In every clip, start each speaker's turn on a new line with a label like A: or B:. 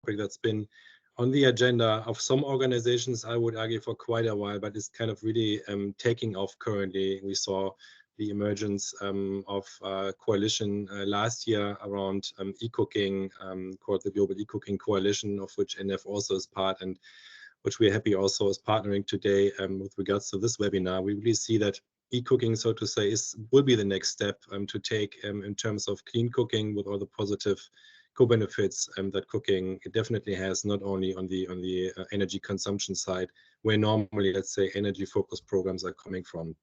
A: that's been on the agenda of some organizations, I would argue, for quite a while, but it's kind of really taking off currently. We saw the emergence of a coalition last year around eCooking, called the Global eCooking Coalition, of which EnDev also is part, and which we're happy also is partnering today with regards to this webinar. We really see that eCooking, so to say, will be the next step to take in terms of clean cooking, with all the positive co-benefits that cooking definitely has, not only on the energy consumption side, where normally, let's say, energy-focused programs are coming from.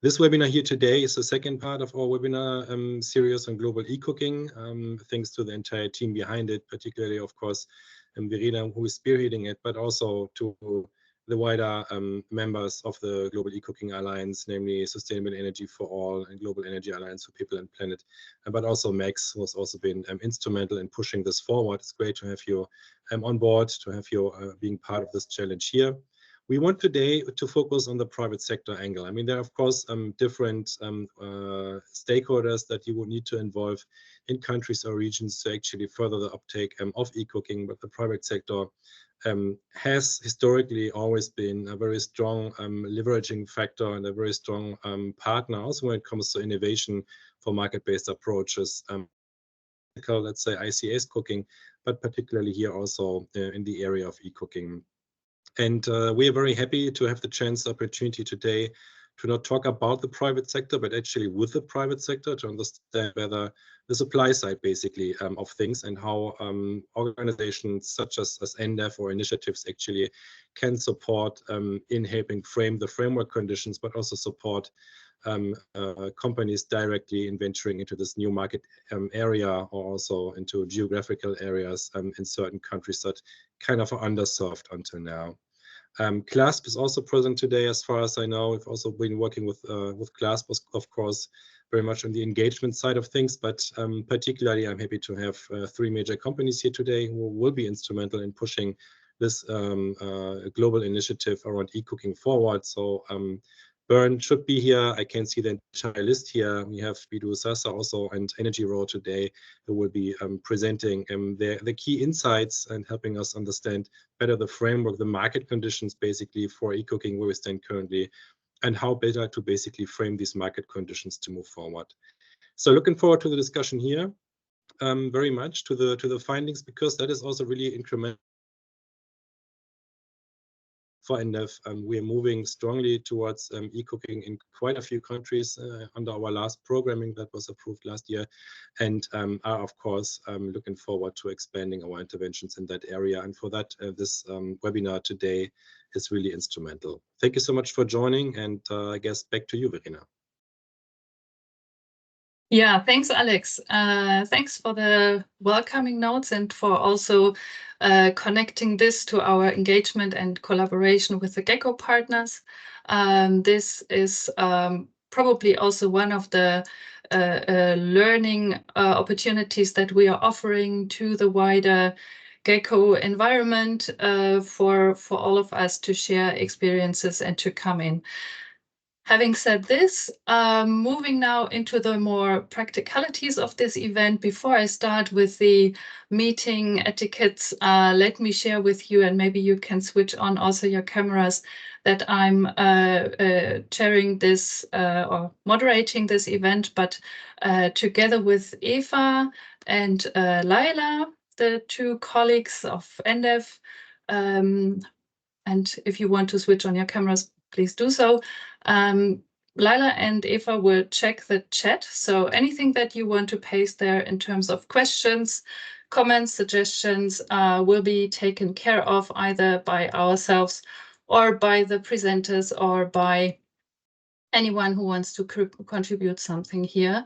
A: This webinar here today is the second part of our webinar series on global eCooking. Thanks to the entire team behind it, particularly, of course, Verena, who is spearheading it, but also to the wider members of the Global eCooking Alliance, namely Sustainable Energy for All and Global Energy Alliance for People and Planet, but also MECS, who has also been instrumental in pushing this forward. It's great to have you on board, to have you being part of this challenge here. We want today to focus on the private sector angle. I mean, there are, of course, different stakeholders that you would need to involve in countries or regions to actually further the uptake of eCooking, but the private sector has historically always been a very strong leveraging factor and a very strong partner also when it comes to innovation for market-based approaches. Let's say ICS cooking, but particularly here also in the area of eCooking. And we are very happy to have the opportunity today to not talk about the private sector, but actually with the private sector, to understand whether the supply side basically of things, and how organizations such as EnDev or initiatives actually can support in helping frame the framework conditions, but also support companies directly in venturing into this new market area, or also into geographical areas in certain countries that kind of are underserved until now. CLASP is also present today, as far as I know. We've also been working with CLASP, of course, very much on the engagement side of things, but particularly I'm happy to have 3 major companies here today who will be instrumental in pushing this global initiative around eCooking forward. So Bern should be here. I can see the entire list here. We have Bidu Sasa also and Energy Raw today, who will be presenting the key insights and helping us understand better the framework, the market conditions basically for eCooking, where we stand currently, and how better to basically frame these market conditions to move forward. So looking forward to the discussion here, very much to the findings, because that is also really incremental for EnDev. We are moving strongly towards eCooking in quite a few countries under our last programming that was approved last year, and are, of course, looking forward to expanding our interventions in that area. And for that, this webinar today is really instrumental. Thank you so much for joining, and I guess back to you, Verena.
B: Yeah, thanks, Alex. Thanks for the welcoming notes and for also connecting this to our engagement and collaboration with the GECKO partners. This is probably also one of the learning opportunities that we are offering to the wider GECKO environment for all of us to share experiences and to come in. Having said this, moving now into the more practicalities of this event, before I start with the meeting etiquettes, let me share with you, and maybe you can switch on also your cameras, that I'm chairing this or moderating this event, but together with Eva and Laila, the 2 colleagues of EnDev. And if you want to switch on your cameras, please do so. Laila and Eva will check the chat. So anything that you want to paste there in terms of questions, comments, suggestions will be taken care of either by ourselves or by the presenters or by anyone who wants to contribute something here.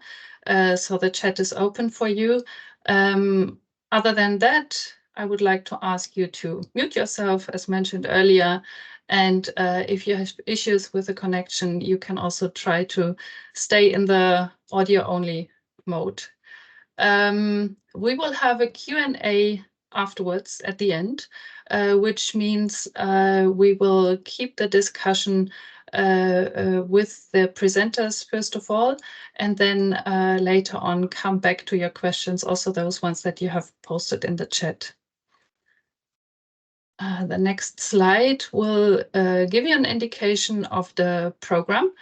B: So the chat is open for you. Other than that, I would like to ask you to mute yourself, as mentioned earlier. And if you have issues with the connection, you can also try to stay in the audio-only mode. We will have a Q&A afterwards at the end, which means we will keep the discussion with the presenters first of all, and then later on come back to your questions, also those ones that you have posted in the chat. The next slide will give you an indication of the program.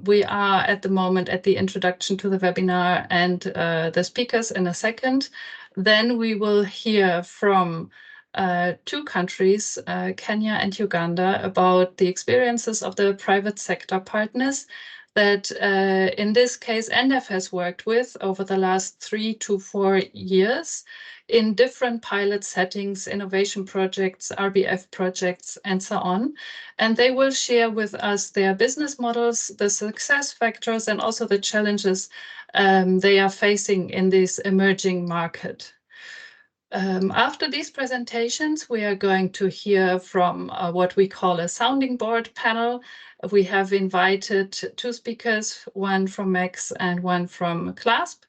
B: We are at the moment at the introduction to the webinar and the speakers in a second. Then we will hear from two countries, Kenya and Uganda, about the experiences of the private sector partners that in this case EnDev has worked with over the last 3 to 4 years in different pilot settings, innovation projects, RBF projects, and so on. And they will share with us their business models, the success factors, and also the challenges they are facing in this emerging market. After these presentations, we are going to hear from what we call a sounding board panel. We have invited 2 speakers, one from MECS and one from CLASP,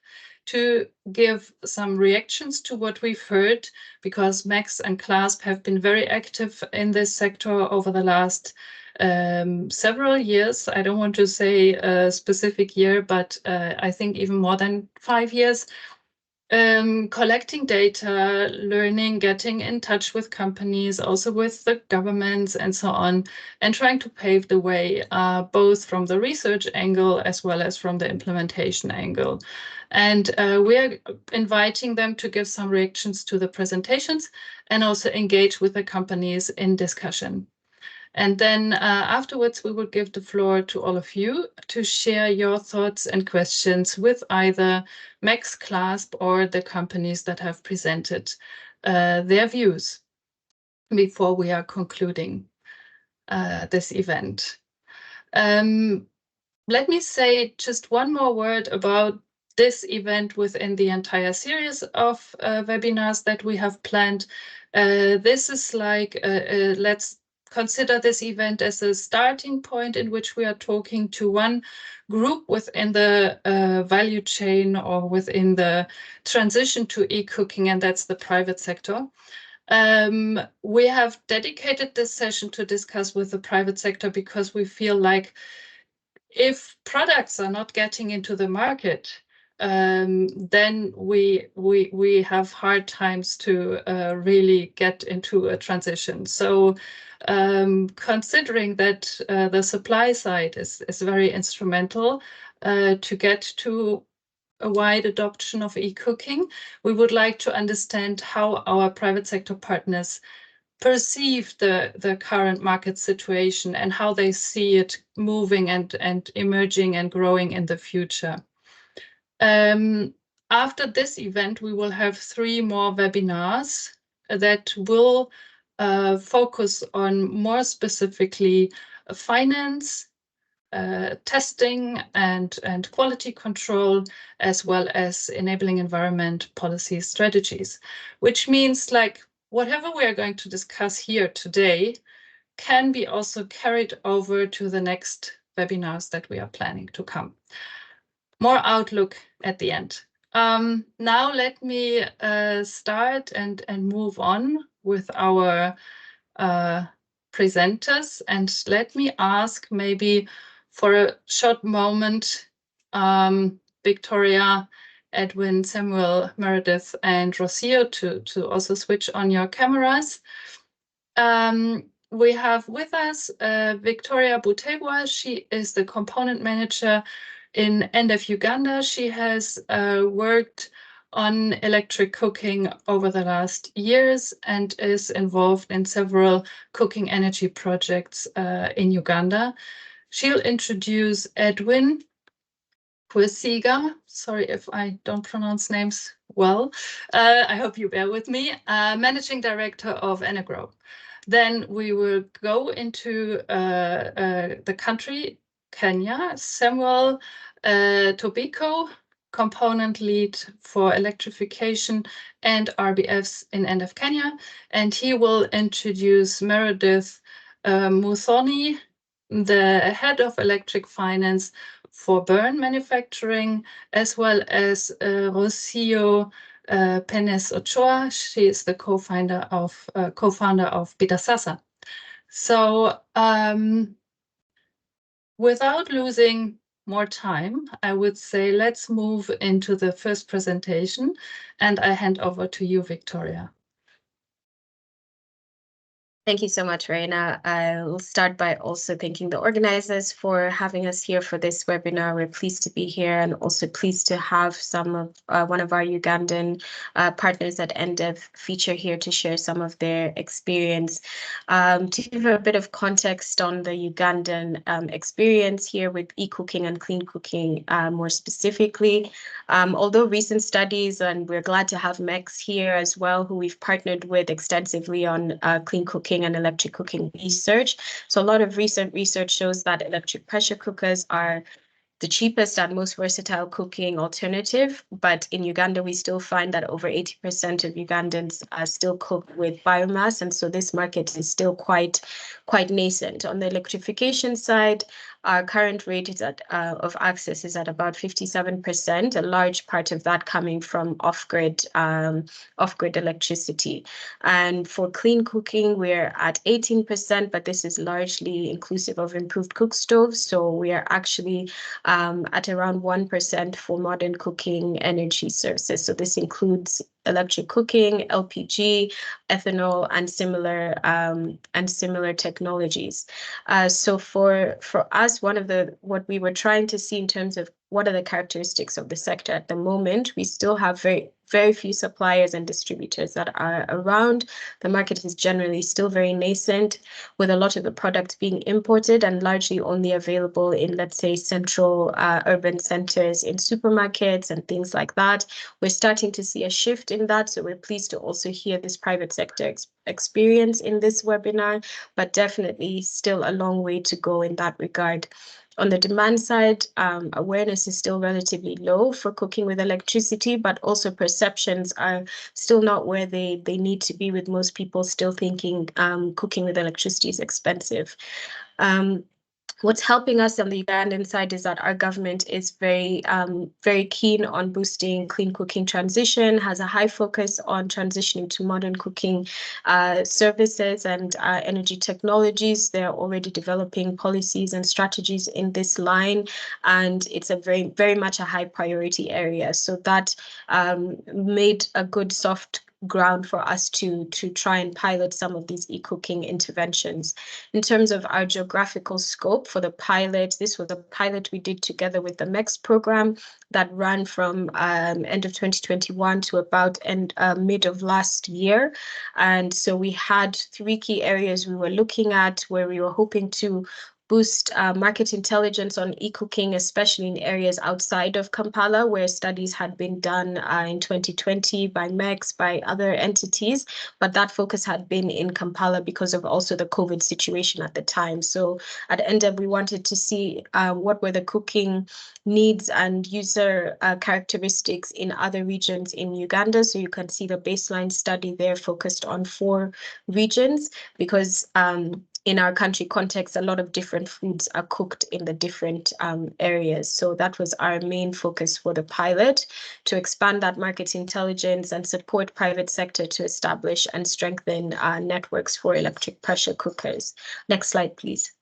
B: to give some reactions to what we've heard, because MECS and CLASP have been very active in this sector over the last several years. I don't want to say a specific year, but I think even more than 5 years. Collecting data, learning, getting in touch with companies, also with the governments and so on, and trying to pave the way, both from the research angle as well as from the implementation angle. And we are inviting them to give some reactions to the presentations and also engage with the companies in discussion. And then afterwards, we will give the floor to all of you to share your thoughts and questions with either MECS, CLASP, or the companies that have presented their views before we are concluding this event. Let me say just one more word about this event within the entire series of webinars that we have planned. This is like, let's consider this event as a starting point in which we are talking to one group within the value chain or within the transition to eCooking, and that's the private sector. We have dedicated this session to discuss with the private sector because we feel like if products are not getting into the market, then we have hard times to really get into a transition. So considering that the supply side is very instrumental to get to a wide adoption of eCooking, we would like to understand how our private sector partners perceive the current market situation and how they see it moving and emerging and growing in the future. After this event, we will have 3 more webinars that will focus on more specifically finance, testing and quality control, as well as enabling environment policy strategies, which means like whatever we are going to discuss here today can be also carried over to the next webinars that we are planning to come. More outlook at the end. Now let me start and move on with our presenters, and let me ask maybe for a short moment, Victoria, Edwin, Samuel, Meredith, and Rocio to also switch on your cameras. We have with us Victoria Butegwa. She is the component manager in EnDev Uganda. She has worked on electric cooking over the last years and is involved in several cooking energy projects in Uganda. She'll introduce Edwin Kwesiga. Sorry if I don't pronounce names well. I hope you bear with me. Managing Director of Enagro. Then we will go into the country, Kenya. Samuel Tobiko, component lead for electrification and RBFs in EnDev Kenya. And he will introduce Meredith Muthoni, the head of electric finance for burn manufacturing, as well as Rocio Penes Ochoa. She is the co-founder of Bitasasa. So without losing more time, I would say let's move into the first presentation, and I hand over to you, Victoria.
C: Thank you so much, Reina. I'll start by also thanking the organizers for having us here for this webinar. We're pleased to be here and also pleased to have one of our Ugandan partners at EnDev feature here to share some of their experience. To give a bit of context on the Ugandan experience here with eCooking and clean cooking more specifically, although recent studies, and we're glad to have MECS here as well, who we've partnered with extensively on clean cooking and electric cooking research. So a lot of recent research shows that electric pressure cookers are the cheapest and most versatile cooking alternative. But in Uganda, we still find that over 80% of Ugandans still cook with biomass. And so this market is still quite nascent. On the electrification side, our current rate is of access is at about 57%, a large part of that coming from off-grid electricity. And for clean cooking, we're at 18%, but this is largely inclusive of improved cook stoves. So we are actually at around 1% for modern cooking energy sources. So this includes electric cooking, LPG, ethanol, and similar technologies. So for us, what we were trying to see in terms of what are the characteristics of the sector at the moment, we still have very few suppliers and distributors that are around. The market is generally still very nascent, with a lot of the products being imported and largely only available in, let's say, central urban centers, in supermarkets and things like that. We're starting to see a shift in that, so we're pleased to also hear this private sector experience in this webinar, but definitely still a long way to go in that regard. On the demand side, awareness is still relatively low for cooking with electricity, but also perceptions are still not where they need to be, with most people still thinking cooking with electricity is expensive. What's helping us on the Ugandan side is that our government is very keen on boosting clean cooking transition, has a high focus on transitioning to modern cooking services and energy technologies. They're already developing policies and strategies in this line, and it's a very much a high priority area. So that made a good soft ground for us to try and pilot some of these eCooking interventions. In terms of our geographical scope for the pilot, this was a pilot we did together with the MECS program that ran from end of 2021 to about mid of last year. And so we had 3 key areas we were looking at where we were hoping to boost market intelligence on eCooking, especially in areas outside of Kampala, where studies had been done in 2020 by MECS, by other entities, but that focus had been in Kampala because of also the COVID situation at the time. So at EnDev, we wanted to see what were the cooking needs and user characteristics in other regions in Uganda. So you can see the baseline study there focused on 4 regions, because in our country context, a lot of different foods are cooked in the different areas. So that was our main focus for the pilot, to expand that market intelligence and support private sector to establish and strengthen networks for electric pressure cookers. Next slide, please.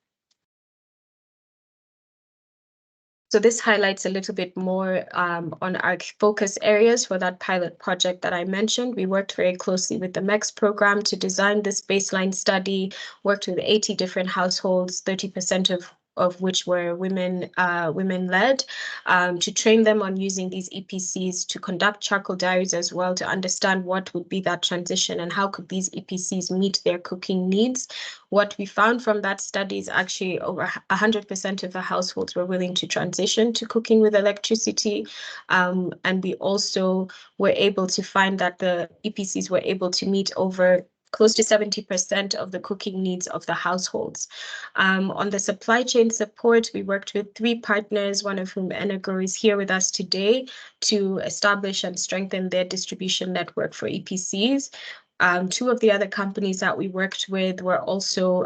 C: So this highlights a little bit more on our focus areas for that pilot project that I mentioned. We worked very closely with the MECS program to design this baseline study, worked with 80 different households, 30% of which were women-led, to train them on using these EPCs, to conduct charcoal diaries as well, to understand what would be that transition and how could these EPCs meet their cooking needs. What we found from that study is actually over 100% of the households were willing to transition to cooking with electricity. And we also were able to find that the EPCs were able to meet over close to 70% of the cooking needs of the households. On the supply chain support, we worked with 3 partners, one of whom Enego is here with us today, to establish and strengthen their distribution network for EPCs. 2 of the other companies that we worked with were also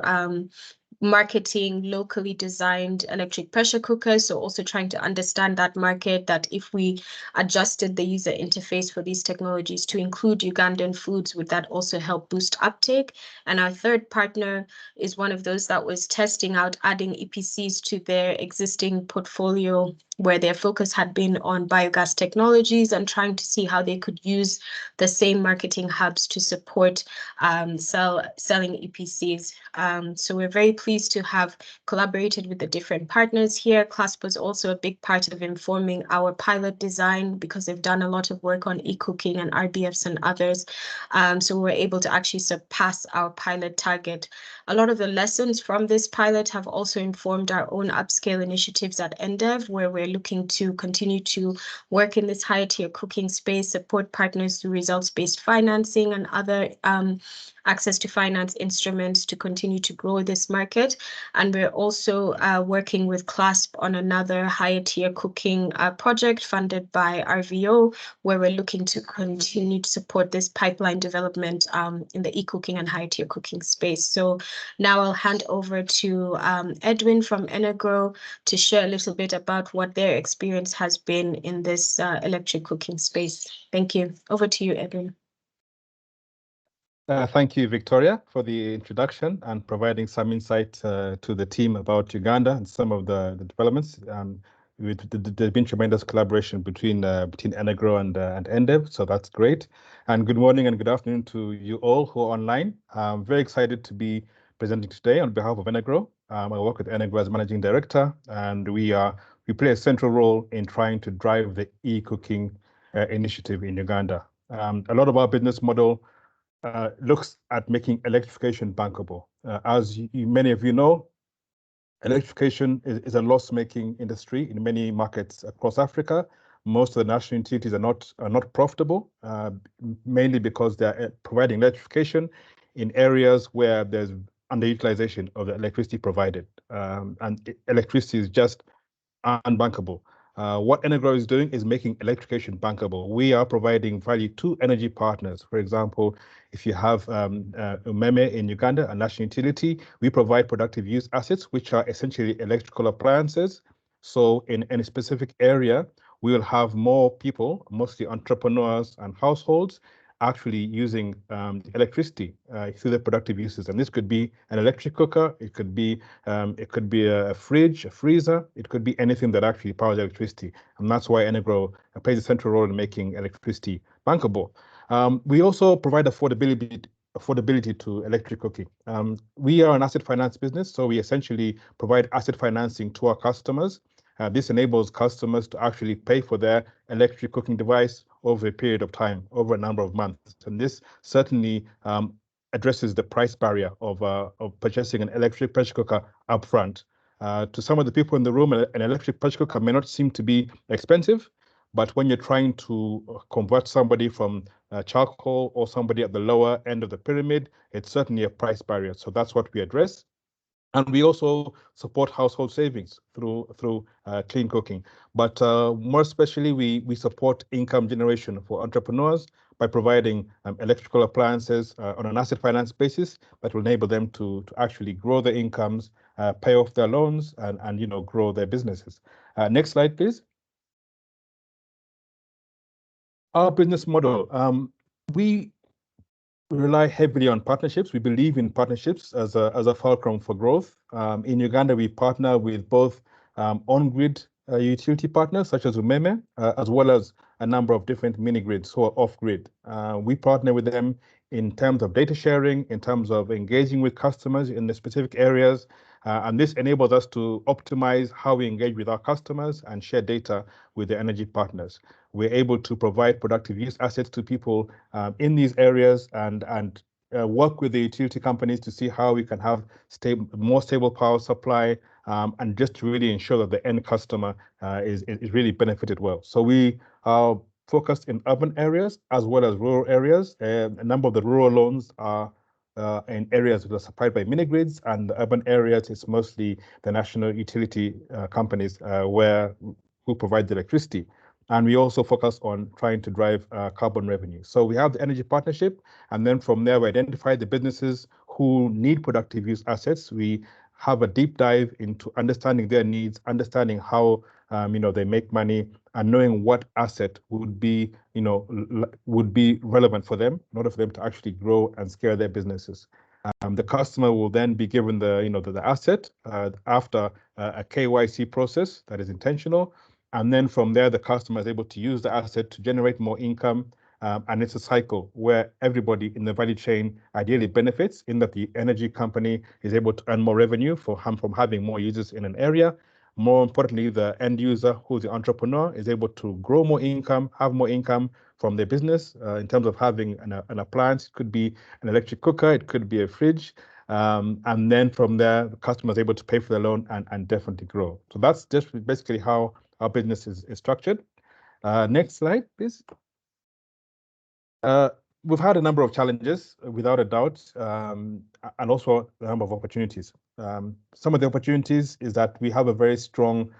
C: marketing locally designed electric pressure cookers. So also trying to understand that market, that if we adjusted the user interface for these technologies to include Ugandan foods, would that also help boost uptake? And our third partner is one of those that was testing out adding EPCs to their existing portfolio, where their focus had been on biogas technologies and trying to see how they could use the same marketing hubs to support selling EPCs. So we're very pleased to have collaborated with the different partners here. CLASP was also a big part of informing our pilot design because they've done a lot of work on eCooking and RBFs and others. So we're able to actually surpass our pilot target. A lot of the lessons from this pilot have also informed our own upscale initiatives at EnDev, where we're looking to continue to work in this higher tier cooking space, support partners through results-based financing and other access to finance instruments to continue to grow this market. And we're also working with CLASP on another higher tier cooking project funded by RVO, where we're looking to continue to support this pipeline development in the eCooking and higher tier cooking space. So now I'll hand over to Edwin from Enagro to share a little bit about what their experience has been in this electric cooking space. Thank you. Over to you, Edwin.
D: Thank you, Victoria, for the introduction and providing some insight to the team about Uganda and some of the developments. There's been tremendous collaboration between Enagro and EnDev, so that's great. And good morning and good afternoon to you all who are online. I'm very excited to be presenting today on behalf of Enagro. I work with Enagro as Managing Director, and we play a central role in trying to drive the e-cooking initiative in Uganda. A lot of our business model looks at making electrification bankable. As many of you know, electrification is a loss-making industry in many markets across Africa. Most of the national utilities are not profitable, mainly because they're providing electrification in areas where there's underutilization of the electricity provided, and electricity is just unbankable. What Enagro is doing is making electrification bankable. We are providing value to energy partners. For example, if you have MECS in Uganda, a national utility, we provide productive use assets, which are essentially electrical appliances. So in any specific area, we will have more people, mostly entrepreneurs and households, actually using electricity through their productive uses. And this could be an electric cooker, it could be a fridge, a freezer, it could be anything that actually powers electricity. And that's why Enagro plays a central role in making electricity bankable. We also provide affordability to electric cooking. We are an asset finance business, so we essentially provide asset financing to our customers. This enables customers to actually pay for their electric cooking device over a period of time, over a number of months. And this certainly addresses the price barrier of purchasing an electric pressure cooker upfront. To some of the people in the room, an electric pressure cooker may not seem to be expensive, but when you're trying to convert somebody from charcoal or somebody at the lower end of the pyramid, it's certainly a price barrier. So that's what we address. And we also support household savings through clean cooking. But more especially, we support income generation for entrepreneurs by providing electrical appliances on an asset finance basis that will enable them to actually grow their incomes, pay off their loans, and grow their businesses. Next slide, please. Our business model. We rely heavily on partnerships. We believe in partnerships as a fulcrum for growth. In Uganda, we partner with both on-grid utility partners such as MECS, as well as a number of different mini-grids who are off-grid. We partner with them in terms of data sharing, in terms of engaging with customers in the specific areas, and this enables us to optimize how we engage with our customers and share data with the energy partners. We're able to provide productive use assets to people in these areas and work with the utility companies to see how we can have more stable power supply and just to really ensure that the end customer is really benefited well. So we are focused in urban areas as well as rural areas. A number of the rural loans are in areas that are supplied by mini-grids, and the urban areas it's mostly the national utility companies who provide the electricity. And we also focus on trying to drive carbon revenue. So we have the energy partnership, and then from there we identify the businesses who need productive use assets. We have a deep dive into understanding their needs, understanding how they make money, and knowing what asset would be relevant for them in order for them to actually grow and scale their businesses. The customer will then be given the asset after a KYC process that is intentional, and then from there the customer is able to use the asset to generate more income. And it's a cycle where everybody in the value chain ideally benefits, in that the energy company is able to earn more revenue from having more users in an area. More importantly, the end user, who's the entrepreneur, is able to grow more income, have more income from their business in terms of having an appliance. It could be an electric cooker, it could be a fridge. And then from there, the customer is able to pay for the loan and definitely grow. So that's just basically how our business is structured. Next slide, please. We've had a number of challenges, without a doubt, and also a number of opportunities. Some of the opportunities is that we have a very strong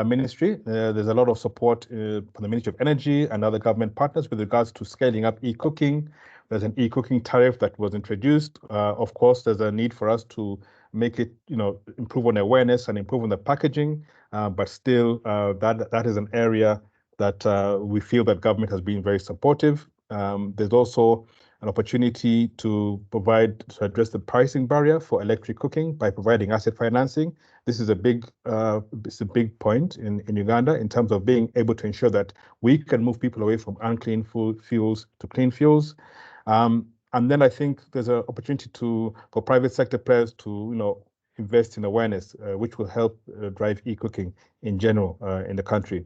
D: ministry. There's a lot of support from the Ministry of Energy and other government partners with regards to scaling up eCooking. There's an eCooking tariff that was introduced. Of course, there's a need for us to make it, improve on awareness and improve on the packaging. But still, that is an area that we feel that government has been very supportive. There's also an opportunity to address the pricing barrier for electric cooking by providing asset financing. This is a big point in Uganda in terms of being able to ensure that we can move people away from unclean fuels to clean fuels. And then I think there's an opportunity for private sector players to invest in awareness, which will help drive e-cooking in general in the country.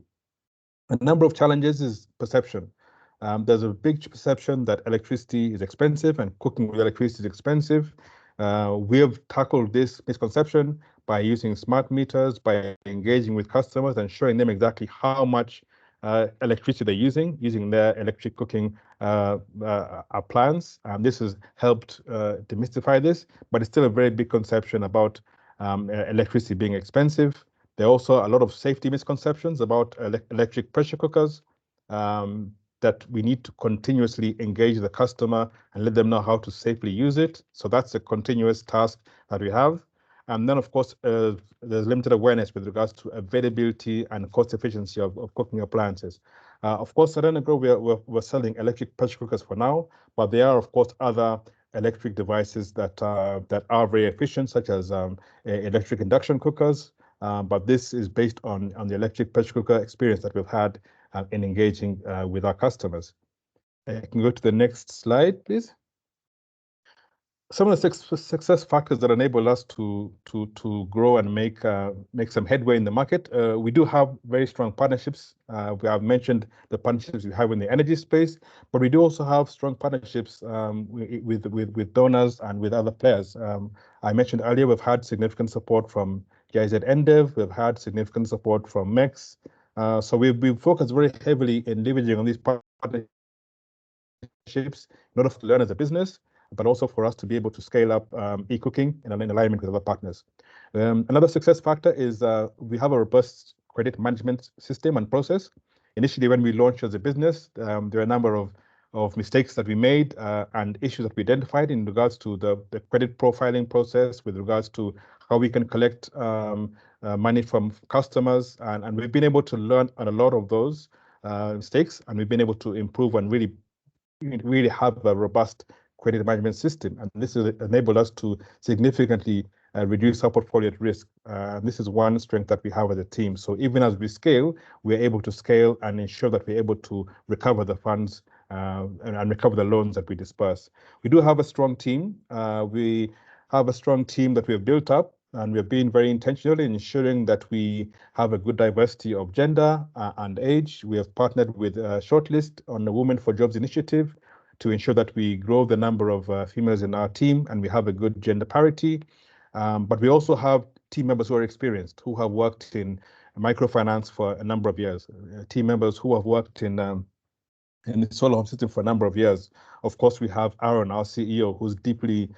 D: A number of challenges is perception. There's a big perception that electricity is expensive and cooking with electricity is expensive. We have tackled this misconception by using smart meters, by engaging with customers and showing them exactly how much electricity they're using their electric cooking appliance. This has helped demystify this, but it's still a very big conception about electricity being expensive. There are also a lot of safety misconceptions about electric pressure cookers. That we need to continuously engage the customer and let them know how to safely use it. So that's a continuous task that we have. And then, of course, there's limited awareness with regards to availability and cost efficiency of cooking appliances. Of course, at EnDev, we're selling electric pressure cookers for now, but there are, of course, other electric devices that are very efficient, such as electric induction cookers. But this is based on the electric pressure cooker experience that we've had in engaging with our customers. I can go to the next slide, please. Some of the success factors that enable us to grow and make some headway in the market. We do have very strong partnerships. We have mentioned the partnerships we have in the energy space, but we do also have strong partnerships with donors and with other players. I mentioned earlier we've had significant support from GIZ EnDev. We've had significant support from MECS. So we've focused very heavily in leveraging on these partnerships in order to learn as a business, but also for us to be able to scale up eCooking in alignment with other partners. Another success factor is we have a robust credit management system and process. Initially, when we launched as a business, there are a number of mistakes that we made and issues that we identified in regards to the credit profiling process, with regards to how we can collect money from customers. And we've been able to learn on a lot of those mistakes, and we've been able to improve and really have a robust credit management system. And this has enabled us to significantly reduce our portfolio at risk. This is one strength that we have as a team. So even as we scale, we're able to scale and ensure that we're able to recover the funds and recover the loans that we disperse. We do have a strong team. We have a strong team that we have built up, and we're being very intentional in ensuring that we have a good diversity of gender and age. We have partnered with Shortlist on the Women for Jobs initiative to ensure that we grow the number of females in our team and we have a good gender parity. But we also have team members who are experienced, who have worked in microfinance for a number of years, team members who have worked in the solar home system for a number of years. Of course, we have Aaron, our CEO, who's deeply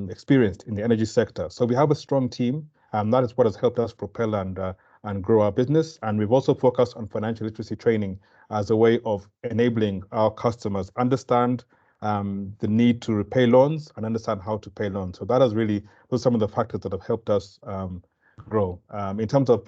D: experienced in the energy sector. So we have a strong team, and that is what has helped us propel and grow our business. And we've also focused on financial literacy training as a way of enabling our customers understand the need to repay loans and understand how to pay loans. So that has really, those are some of the factors that have helped us grow. In terms of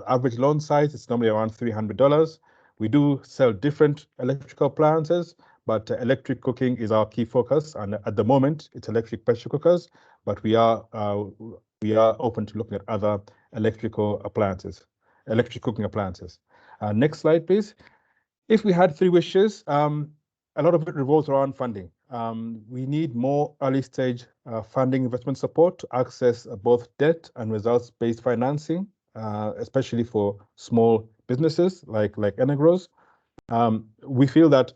D: average loan size, it's normally around $300. We do sell different electrical appliances, but electric cooking is our key focus. And at the moment, it's electric pressure cookers, but we are open to looking at other electrical appliances, electric cooking appliances. Next slide, please. If we had 3 wishes, a lot of it revolves around funding. We need more early stage funding investment support to access both debt and results-based financing, especially for small businesses like Enegros. We feel that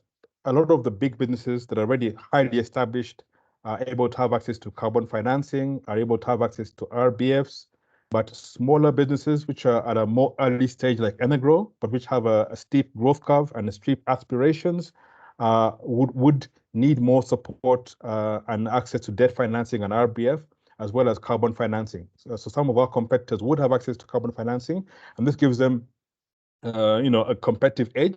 D: a lot of the big businesses that are already highly established are able to have access to carbon financing, are able to have access to RBFs, but smaller businesses which are at a more early stage like Enegro, but which have a steep growth curve and steep aspirations, would need more support and access to debt financing and RBF, as well as carbon financing. So some of our competitors would have access to carbon financing, and this gives them a competitive edge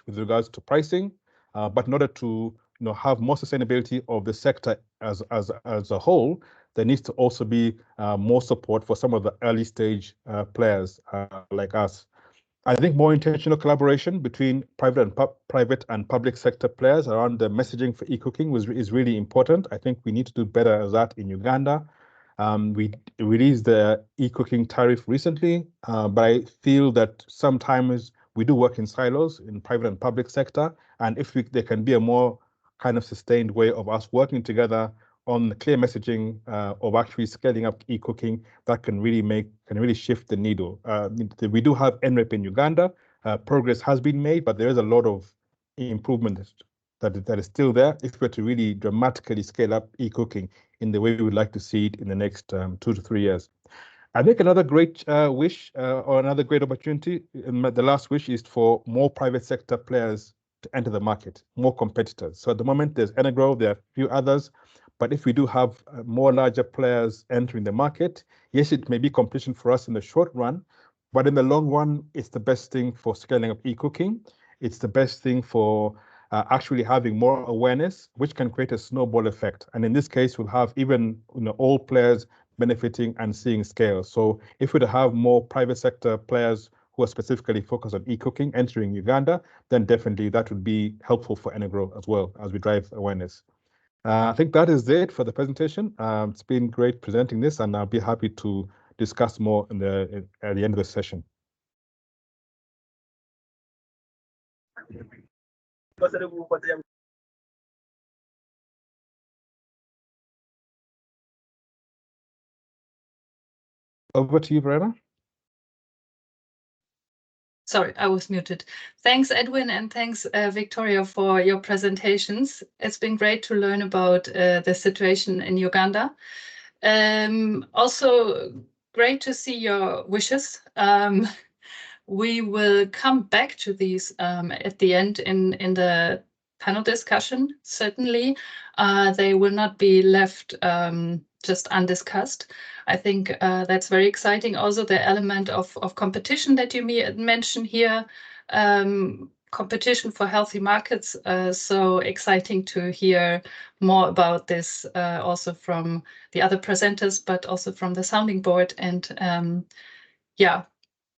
D: with regards to pricing, but in order to have more sustainability of the sector as a whole, there needs to also be more support for some of the early stage players like us. I think more intentional collaboration between private and public sector players around the messaging for eCooking is really important. I think we need to do better at that in Uganda. We released the eCooking tariff recently, but I feel that sometimes we do work in silos in private and public sector, and if there can be a more kind of sustained way of us working together on the clear messaging of actually scaling up eCooking, that can really shift the needle. We do have NREP in Uganda. Progress has been made, but there is a lot of improvement that is still there if we're to really dramatically scale up eCooking in the way we would like to see it in the next 2 to 3 years. I think another great wish or another great opportunity, the last wish, is for more private sector players to enter the market, more competitors. So at the moment, there's Enegro, there are a few others, but if we do have more larger players entering the market, yes, it may be competition for us in the short run, but in the long run, it's the best thing for scaling up eCooking. It's the best thing for actually having more awareness, which can create a snowball effect. And in this case, we'll have even all players benefiting and seeing scale. So if we have more private sector players who are specifically focused on eCooking entering Uganda, then definitely that would be helpful for Enegro as well as we drive awareness. I think that is it for the presentation. It's been great presenting this, and I'll be happy to discuss more at the end of the session. Over to you, Verena.
B: Sorry, I was muted. Thanks, Edwin, and thanks, Victoria, for your presentations. It's been great to learn about the situation in Uganda. Also, great to see your wishes. We will come back to these at the end in the panel discussion, certainly. They will not be left just undiscussed. I think that's very exciting. Also, the element of competition that you mentioned here, competition for healthy markets. So exciting to hear more about this also from the other presenters, but also from the sounding board. And yeah,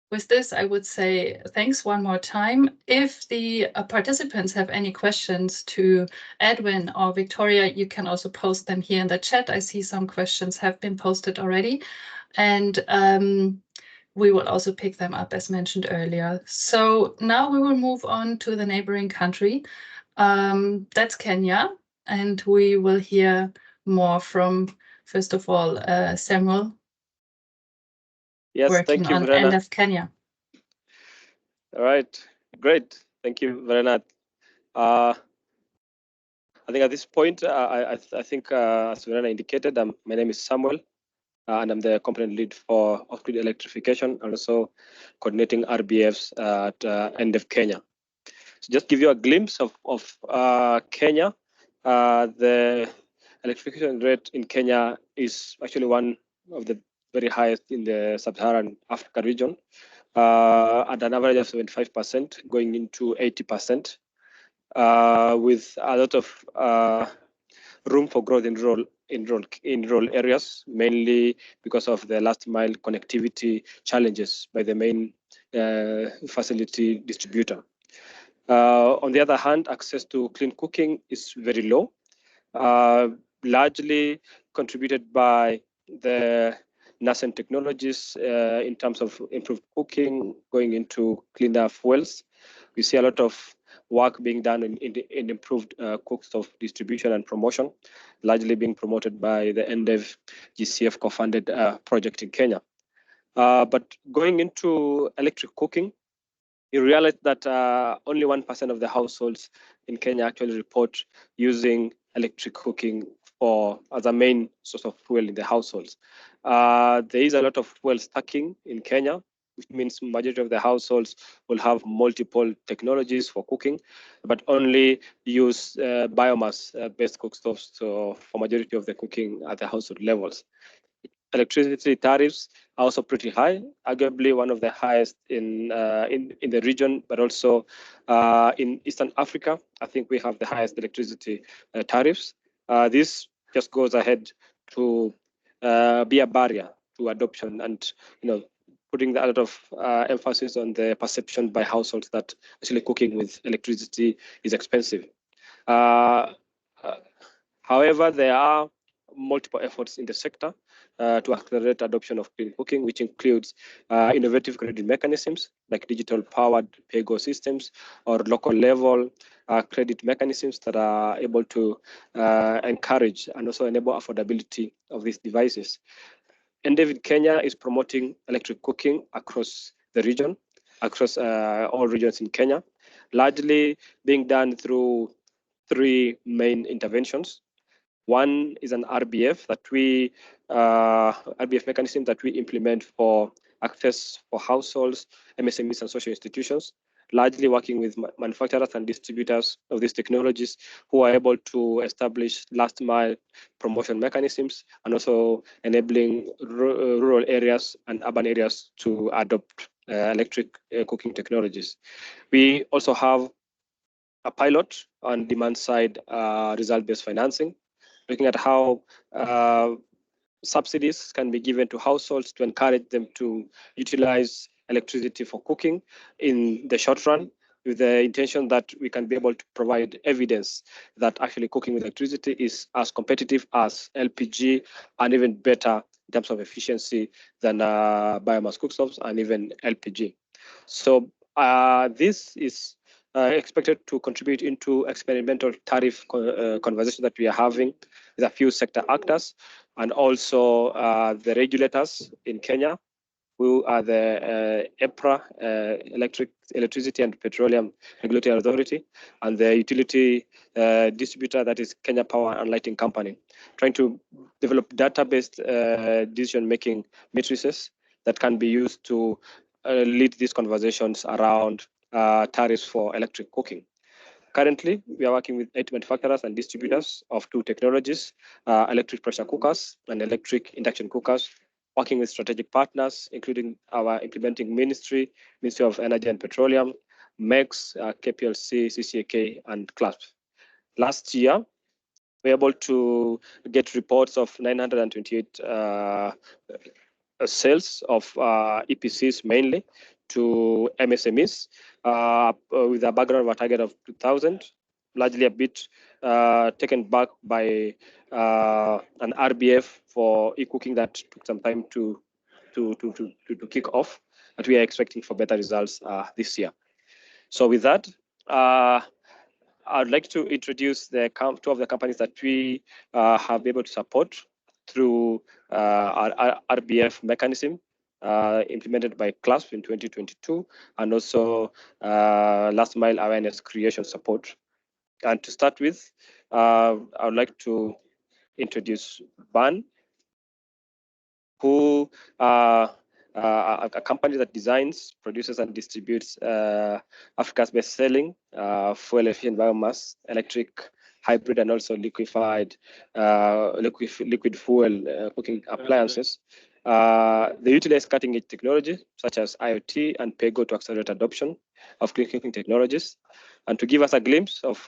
B: with this, I would say thanks one more time. If the participants have any questions to Edwin or Victoria, you can also post them here in the chat. I see some questions have been posted already, and we will also pick them up as mentioned earlier. So now we will move on to the neighboring country. That's Kenya, and we will hear more from, first of all, Samuel.
E: Yes,
B: working
E: thank you,
B: on
E: Verena.
B: EnDev Kenya.
E: All right, great. Thank you, Verena. I think at this point, I think as Verena indicated, my name is Samuel, and I'm the component lead for off-grid electrification and also coordinating RBFs at EnDev Kenya. So just give you a glimpse of Kenya. The electrification rate in Kenya is actually one of the very highest in the sub-Saharan Africa region, at an average of 75%, going into 80%. with a lot of room for growth in rural areas, mainly because of the last mile connectivity challenges by the main facility distributor. On the other hand, access to clean cooking is very low, largely contributed by the nascent technologies in terms of improved cooking, going into cleaner fuels. We see a lot of work being done in improved cookstove distribution and promotion, largely being promoted by the EnDev GCF co-funded project in Kenya. But going into electric cooking, you realize that only 1% of the households in Kenya actually report using electric cooking as a main source of fuel in the households. There is a lot of fuel stacking in Kenya, which means majority of the households will have multiple technologies for cooking, but only use biomass-based cookstoves for majority of the cooking at the household levels. Electricity tariffs are also pretty high, arguably one of the highest in the region, but also in Eastern Africa. I think we have the highest electricity tariffs. This just goes ahead to be a barrier to adoption, and putting a lot of emphasis on the perception by households that actually cooking with electricity is expensive. However, there are multiple efforts in the sector to accelerate adoption of clean cooking, which includes innovative credit mechanisms like digital powered pay-go systems or local level credit mechanisms that are able to encourage and also enable affordability of these devices. EnDev in Kenya is promoting electric cooking across the region, across all regions in Kenya, largely being done through 3 main interventions. One is an RBF RBF mechanism that we implement for access for households, MSMEs, and social institutions, largely working with manufacturers and distributors of these technologies who are able to establish last mile promotion mechanisms and also enabling rural areas and urban areas to adopt electric cooking technologies. We also have a pilot on demand side result-based financing, looking at how subsidies can be given to households to encourage them to utilize electricity for cooking in the short run, with the intention that we can be able to provide evidence that actually cooking with electricity is as competitive as LPG and even better in terms of efficiency than biomass cookstoves and even LPG. So this is expected to contribute into experimental tariff conversation that we are having with a few sector actors and also the regulators in Kenya, who are the EPRA, Electricity and Petroleum Regulatory Authority, and the utility distributor, that is Kenya Power and Lighting Company, trying to develop data-based decision-making matrices that can be used to lead these conversations around tariffs for electric cooking. Currently, we are working with 8 manufacturers and distributors of 2 technologies, electric pressure cookers and electric induction cookers, working with strategic partners, including our implementing Ministry of Energy and Petroleum, MECS, KPLC, CCAK, and CLASP. Last year, we were able to get reports of 928 sales of EPCs mainly to MSMEs with a background of a target of 2,000, largely a bit taken back by an RBF for eCooking that took some time to kick off, but we are expecting for better results this year. So with that, I'd like to introduce the 2 of the companies that we have been able to support through our RBF mechanism implemented by CLASP in 2022, and also last mile awareness creation support. And to start with, I would like to introduce BAN, who are a company that designs, produces, and distributes Africa's best-selling fuel-efficient biomass, electric, hybrid, and also liquid fuel cooking appliances. They utilize cutting-edge technology such as IoT and pay-go to accelerate adoption. of clean cooking technologies. And to give us a glimpse of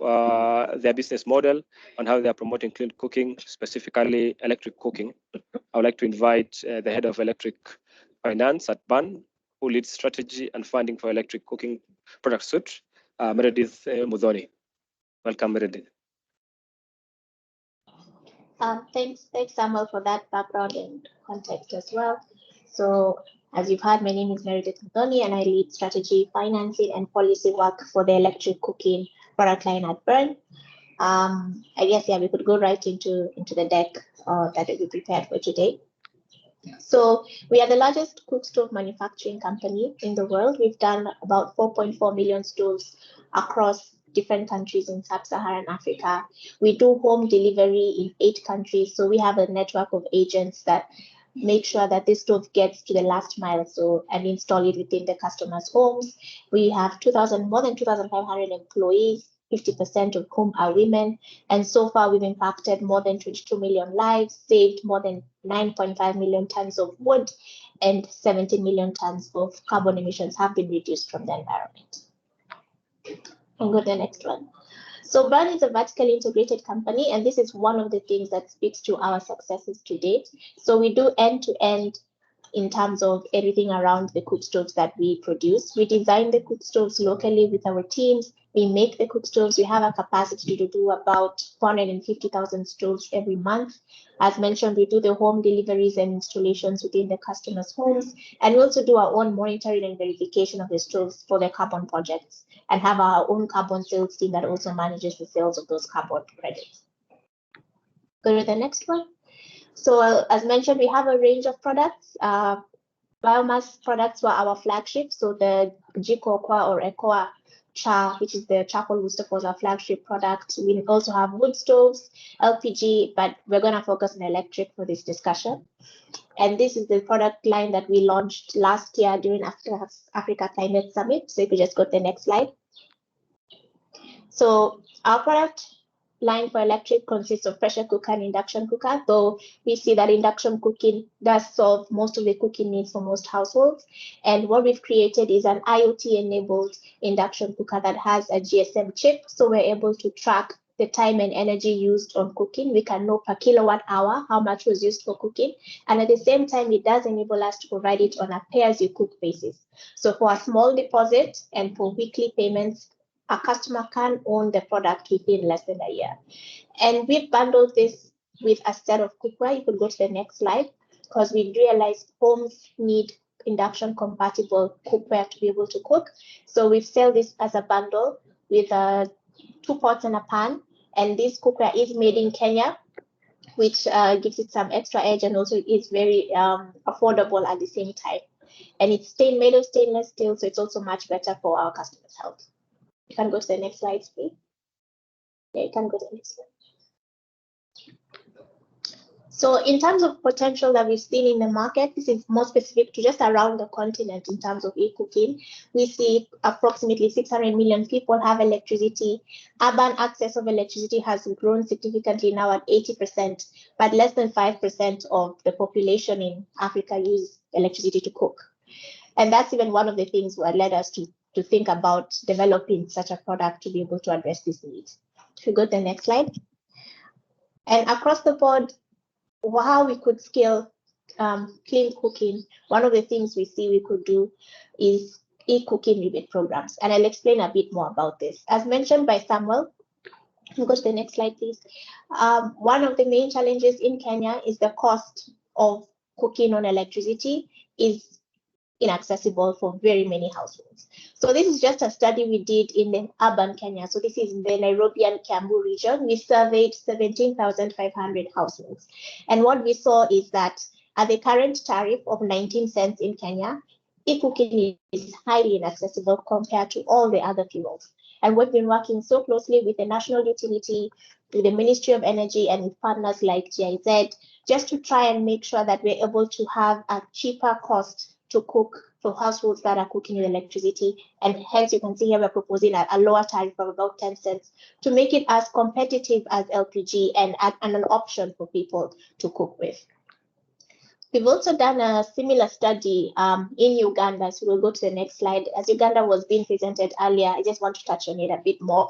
E: their business model and how they are promoting clean cooking, specifically electric cooking, I would like to invite the head of electric finance at BAN, who leads strategy and funding for electric cooking product suite, Meredith Mudhoni. Welcome, Meredith.
F: Thanks, Samuel, for that background and context as well. So, as you've heard, my name is Meredith Mudhoni, and I lead strategy, financing, and policy work for the electric cooking product line at BAN. I guess, yeah, we could go right into the deck that we prepared for today. So we are the largest cook stove manufacturing company in the world. We've done about 4.4 million stoves across different countries in sub-Saharan Africa. We do home delivery in 8 countries. So we have a network of agents that make sure that this stove gets to the last mile, and install it within the customers' homes. We have more than 2,500 employees, 50% of whom are women. And so far, we've impacted more than 22 million lives, saved more than 9.5 million tons of wood, and 70 million tons of carbon emissions have been reduced from the environment. And go to the next one. So BAN is a vertically integrated company, and this is one of the things that speaks to our successes to date. So we do end-to-end in terms of everything around the cook stoves that we produce. We design the cook stoves locally with our teams. We make the cook stoves. We have a capacity to do about 450,000 stoves every month. As mentioned, we do the home deliveries and installations within the customers' homes. And we also do our own monitoring and verification of the stoves for the carbon projects, and have our own carbon sales team that also manages the sales of those carbon credits. Go to the next one. So as mentioned, we have a range of products. Biomass products were our flagship. So the Jiko or Ekoa Char, which is the charcoal wood stove, was our flagship product. We also have wood stoves, LPG, but we're going to focus on electric for this discussion. And this is the product line that we launched last year during Africa Climate Summit. So if you just go to the next slide. So our product line for electric consists of pressure cooker and induction cooker, though we see that induction cooking does solve most of the cooking needs for most households. And what we've created is an IoT-enabled induction cooker that has a GSM chip, so we're able to track the time and energy used on cooking. We can know per kilowatt hour how much was used for cooking. And at the same time, it does enable us to provide it on a pay-as-you-cook basis. So for a small deposit and for weekly payments, a customer can own the product within less than a year. And we've bundled this with a set of cookware. You could go to the next slide, because we realized homes need induction compatible cookware to be able to cook. So we sell this as a bundle with 2 pots and a pan. And this cookware is made in Kenya, which gives it some extra edge, and also is very affordable at the same time. And it's made of stainless steel, so it's also much better for our customers' health. You can go to the next slide, please. Yeah, you can go to the next slide. So in terms of potential that we've seen in the market, this is more specific to just around the continent in terms of e-cooking. We see approximately 600 million people have electricity. Urban access of electricity has grown significantly now at 80%, but less than 5% of the population in Africa use electricity to cook. And that's even one of the things that led us to think about developing such a product to be able to address these needs. If you go to the next slide. And across the board, how we could scale clean cooking, one of the things we see we could do is e-cooking rebate programs. And I'll explain a bit more about this. As mentioned by Samuel, go to the next slide, please. One of the main challenges in Kenya is the cost of cooking on electricity is inaccessible for very many households. So this is just a study we did in the urban Kenya. So this is in the Nairobi and Kiambu region. We surveyed 17,500 households. And what we saw is that at the current tariff of 19 cents in Kenya, e-cooking is highly inaccessible compared to all the other fuels. And we've been working so closely with the national utility, with the Ministry of Energy, and with partners like GIZ, just to try and make sure that we're able to have a cheaper cost to cook for households that are cooking with electricity. And hence you can see here we're proposing a lower tariff of about 10 cents to make it as competitive as LPG and an option for people to cook with. We've also done a similar study in Uganda. So we'll go to the next slide. As Uganda was being presented earlier, I just want to touch on it a bit more.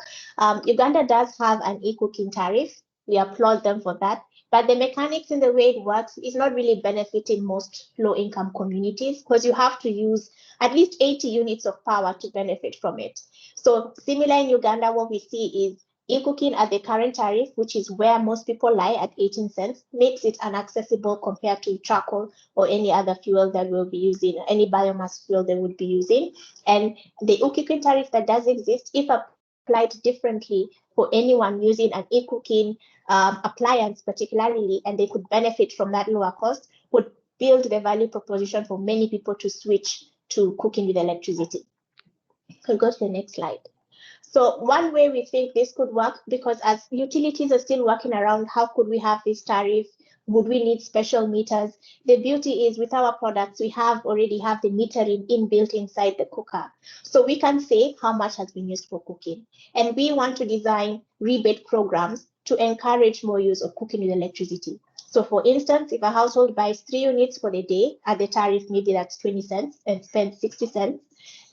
F: Uganda does have an e-cooking tariff. We applaud them for that. But the mechanics in the way it works is not really benefiting most low-income communities because you have to use at least 80 units of power to benefit from it. So similar in Uganda, what we see is eCooking at the current tariff, which is where most people lie at 18 cents, makes it inaccessible compared to charcoal or any other fuel that we'll be using, any biomass fuel they would be using. And the eCooking tariff that does exist, if applied differently for anyone using an eCooking appliance particularly, and they could benefit from that lower cost, would build the value proposition for many people to switch to cooking with electricity. We'll go to the next slide. So one way we think this could work, because as utilities are still working around how could we have this tariff, would we need special meters? The beauty is with our products, we already have the metering inbuilt inside the cooker. So we can say how much has been used for cooking. And we want to design rebate programs to encourage more use of cooking with electricity. So for instance, if a household buys 3 units for the day at the tariff, maybe that's 20 cents and spends 60 cents,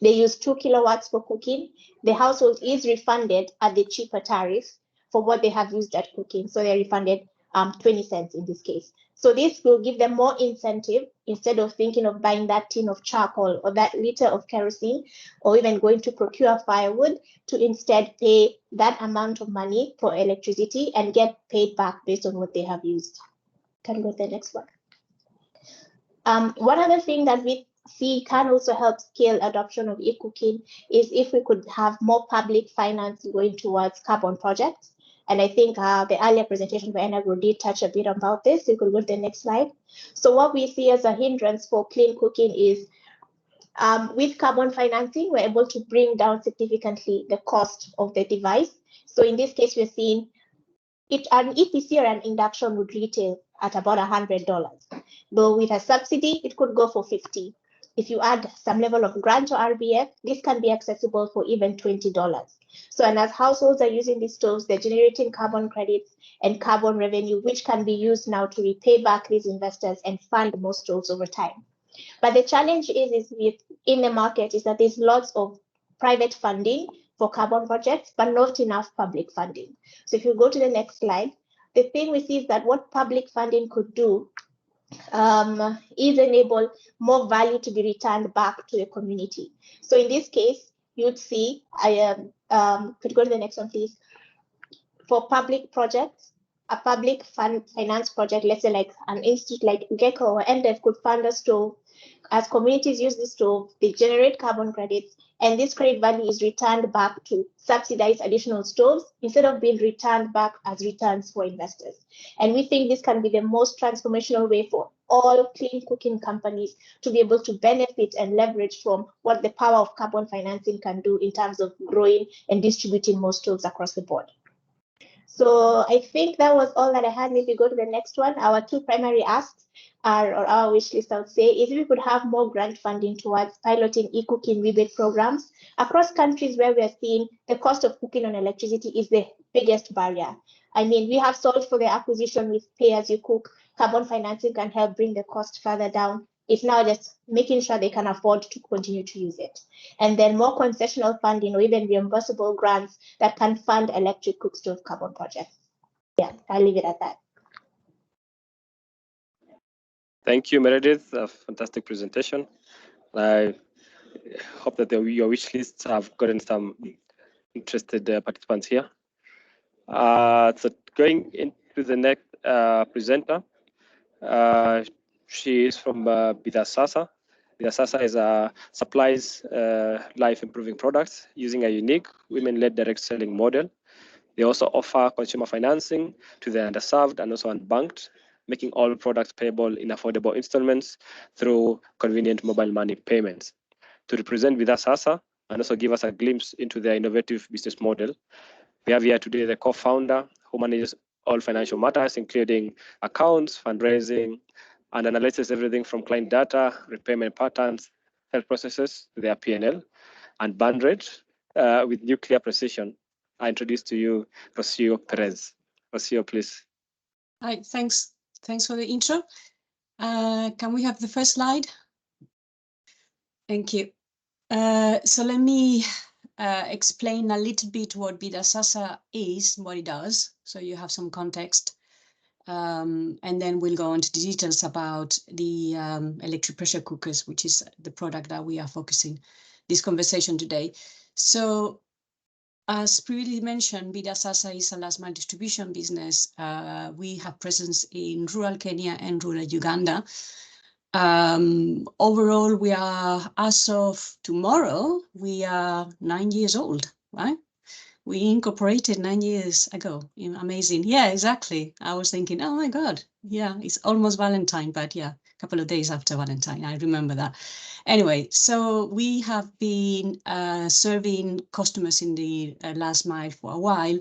F: they use 2 kilowatts for cooking, the household is refunded at the cheaper tariff for what they have used at cooking. So they're refunded 20 cents in this case. So this will give them more incentive instead of thinking of buying that tin of charcoal or that liter of kerosene or even going to procure firewood, to instead pay that amount of money for electricity and get paid back based on what they have used. Can go to the next one. One other thing that we see can also help scale adoption of e-cooking is if we could have more public finance going towards carbon projects. And I think the earlier presentation by EnDev did touch a bit about this. You could go to the next slide. So what we see as a hindrance for clean cooking is with carbon financing, we're able to bring down significantly the cost of the device. So in this case, we're seeing an EPC or an induction would retail at about $100. Though with a subsidy, it could go for $50. If you add some level of grant or RBF, this can be accessible for even $20. So, and as households are using these stoves, they're generating carbon credits and carbon revenue, which can be used now to repay back these investors and fund more stoves over time. But the challenge is in the market is that there's lots of private funding for carbon projects, but not enough public funding. So if you go to the next slide, the thing we see is that what public funding could do is enable more value to be returned back to the community. So in this case, you'd see, could go to the next one, please. For public projects, a public finance project, let's say like an institute like GECO or EnDev could fund a stove. As communities use the stove, they generate carbon credits, and this credit value is returned back to subsidize additional stoves instead of being returned back as returns for investors. And we think this can be the most transformational way for all clean cooking companies to be able to benefit and leverage from what the power of carbon financing can do in terms of growing and distributing more stoves across the board. So I think that was all that I had. Maybe go to the next one. Our 2 primary asks are, or our wish list, I would say, is if we could have more grant funding towards piloting e-cooking rebate programs across countries where we are seeing the cost of cooking on electricity is the biggest barrier. I mean, we have solved for the acquisition with pay as you cook. Carbon financing can help bring the cost further down. It's now just making sure they can afford to continue to use it. And then more concessional funding or even reimbursable grants that can fund electric cook stove carbon projects. Yeah, I'll leave it at that.
E: Thank you, Meredith. A fantastic presentation. I hope that your wish lists have gotten some interested participants here. So going into the next presenter, she is from Bidasasa. Bidasasa is supplies life-improving products using a unique women-led direct selling model. They also offer consumer financing to the underserved and also unbanked, making all products payable in affordable installments through convenient mobile money payments. To represent Bidasasa and also give us a glimpse into their innovative business model, we have here today the co-founder who manages all financial matters, including accounts, fundraising, and analyzes everything from client data, repayment patterns, health processes to their P&L, and burn rate with nuclear precision. I introduce to you Rocio Perez. Rocio, please.
G: Hi, thanks for the intro. Can we have the first slide? Thank you. So let me explain a little bit what Bidasasa is, what it does, so you have some context. And then we'll go into the details about the electric pressure cookers, which is the product that we are focusing this conversation today. So as previously mentioned, Bidasasa is a last mile distribution business. We have presence in rural Kenya and rural Uganda. Overall, we are, as of tomorrow, we are 9 years old, right? We incorporated 9 years ago. Amazing. Yeah, exactly. I was thinking, oh my God, yeah, it's almost Valentine, but yeah, a couple of days after Valentine, I remember that. Anyway, so we have been serving customers in the last mile for a while.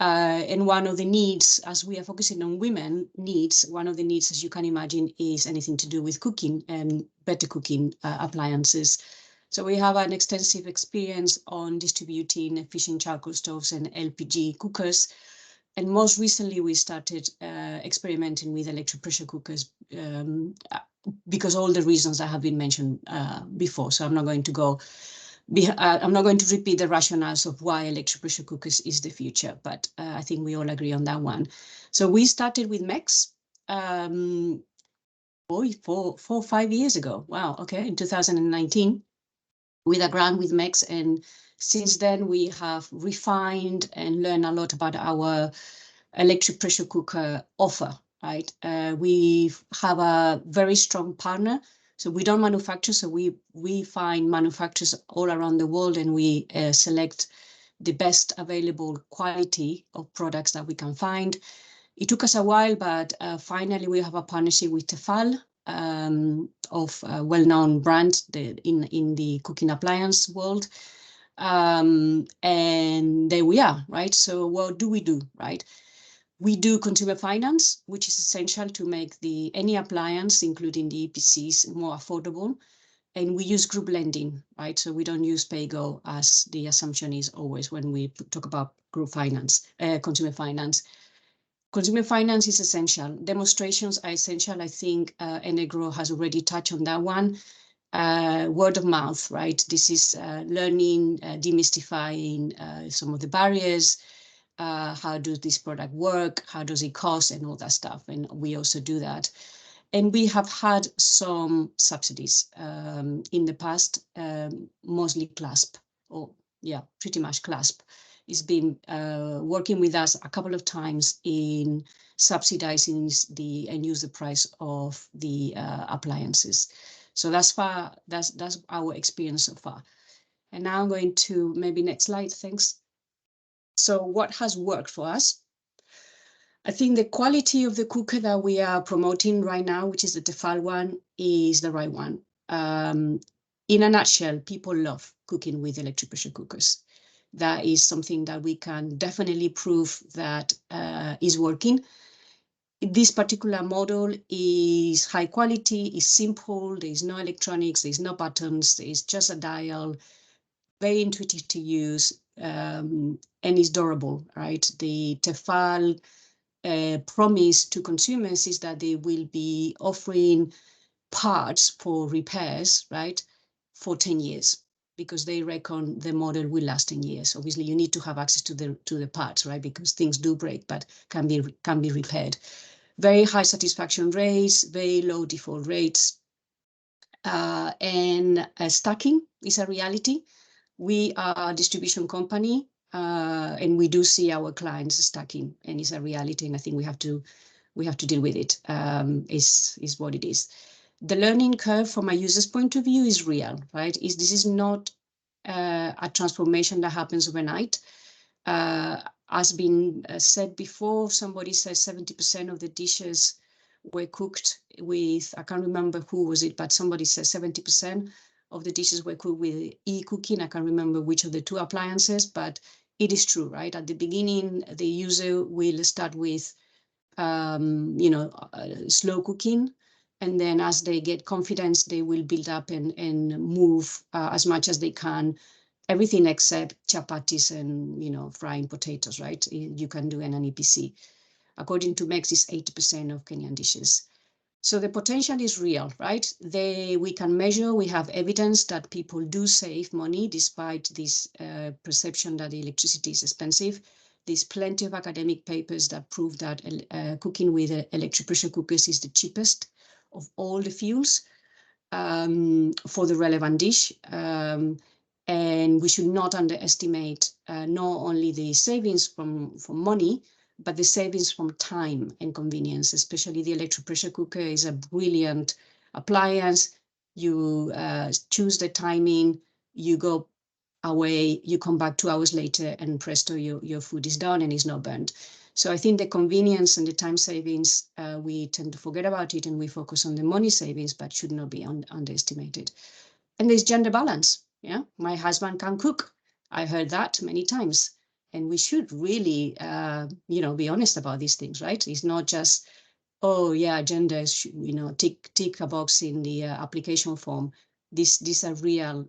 G: And one of the needs, as we are focusing on women needs, one of the needs, as you can imagine, is anything to do with cooking and better cooking appliances. So we have an extensive experience on distributing efficient charcoal stoves and LPG cookers. And most recently, we started experimenting with electric pressure cookers because all the reasons that have been mentioned before. So I'm not going to go I'm not going to repeat the rationales of why electric pressure cookers is the future, but I think we all agree on that one. So we started with MECS 4 or 5 years ago. Wow, okay, in 2019 with a grant with MECS. And since then we have refined and learned a lot about our electric pressure cooker offer, right? We have a very strong partner. So we don't manufacture, so we find manufacturers all around the world, and we select the best available quality of products that we can find. It took us a while, but finally we have a partnership with Tefal, of a well-known brand in the cooking appliance world. And there we are, right? So what do we do, right? We do consumer finance, which is essential to make any appliance, including the EPCs, more affordable. And we use group lending, right? So we don't use PayGo, as the assumption is always when we talk about group finance, consumer finance. Consumer finance is essential. Demonstrations are essential. I think Enegro has already touched on that one. Word of mouth, right? This is learning, demystifying some of the barriers. How does this product work? How does it cost, and all that stuff? And we also do that. And we have had some subsidies in the past, mostly CLASP, pretty much CLASP. It's been working with us a couple of times in subsidizing the end user price of the appliances. So that's our experience so far. And now I'm going to maybe next slide, thanks. So what has worked for us? I think the quality of the cooker that we are promoting right now, which is the Tefal one, is the right one. In a nutshell, people love cooking with electric pressure cookers. That is something that we can definitely prove that is working. This particular model is high quality, is simple, there's no electronics, there's no buttons, there's just a dial, very intuitive to use, and is durable, right? The Tefal promise to consumers is that they will be offering parts for repairs, right, for 10 years, because they reckon the model will last 10 years. Obviously, you need to have access to the parts, right, because things do break, but can be repaired. Very high satisfaction rates, very low default rates, and stacking is a reality. We are a distribution company, and we do see our clients stacking, and it's a reality, and I think we have to deal with it. Is what it is. The learning curve from a user's point of view is real, right? This is not a transformation that happens overnight. As been said before, somebody says 70% of the dishes were cooked with, I can't remember who was it, but somebody says 70% of the dishes were cooked with eCooking. I can't remember which of the two appliances, but it is true, right? At the beginning, the user will start with, slow cooking. And then as they get confidence, they will build up and move as much as they can, everything except chapatis and, frying potatoes, right? You can do in an EPC. According to MECS, it's 80% of Kenyan dishes. So the potential is real, right? We can measure, we have evidence that people do save money despite this perception that electricity is expensive. There's plenty of academic papers that prove that cooking with electric pressure cookers is the cheapest of all the fuels for the relevant dish. And we should not underestimate not only the savings from money, but the savings from time and convenience. Especially the electric pressure cooker is a brilliant appliance. You choose the timing, you go away, you come back 2 hours later, and presto, your food is done and is not burnt. So I think the convenience and the time savings, we tend to forget about it and we focus on the money savings, but should not be underestimated. And there's gender balance. Yeah, my husband can cook. I heard that many times. And we should really, be honest about these things, right? It's not just, oh yeah, gender is, tick a box in the application form. These are real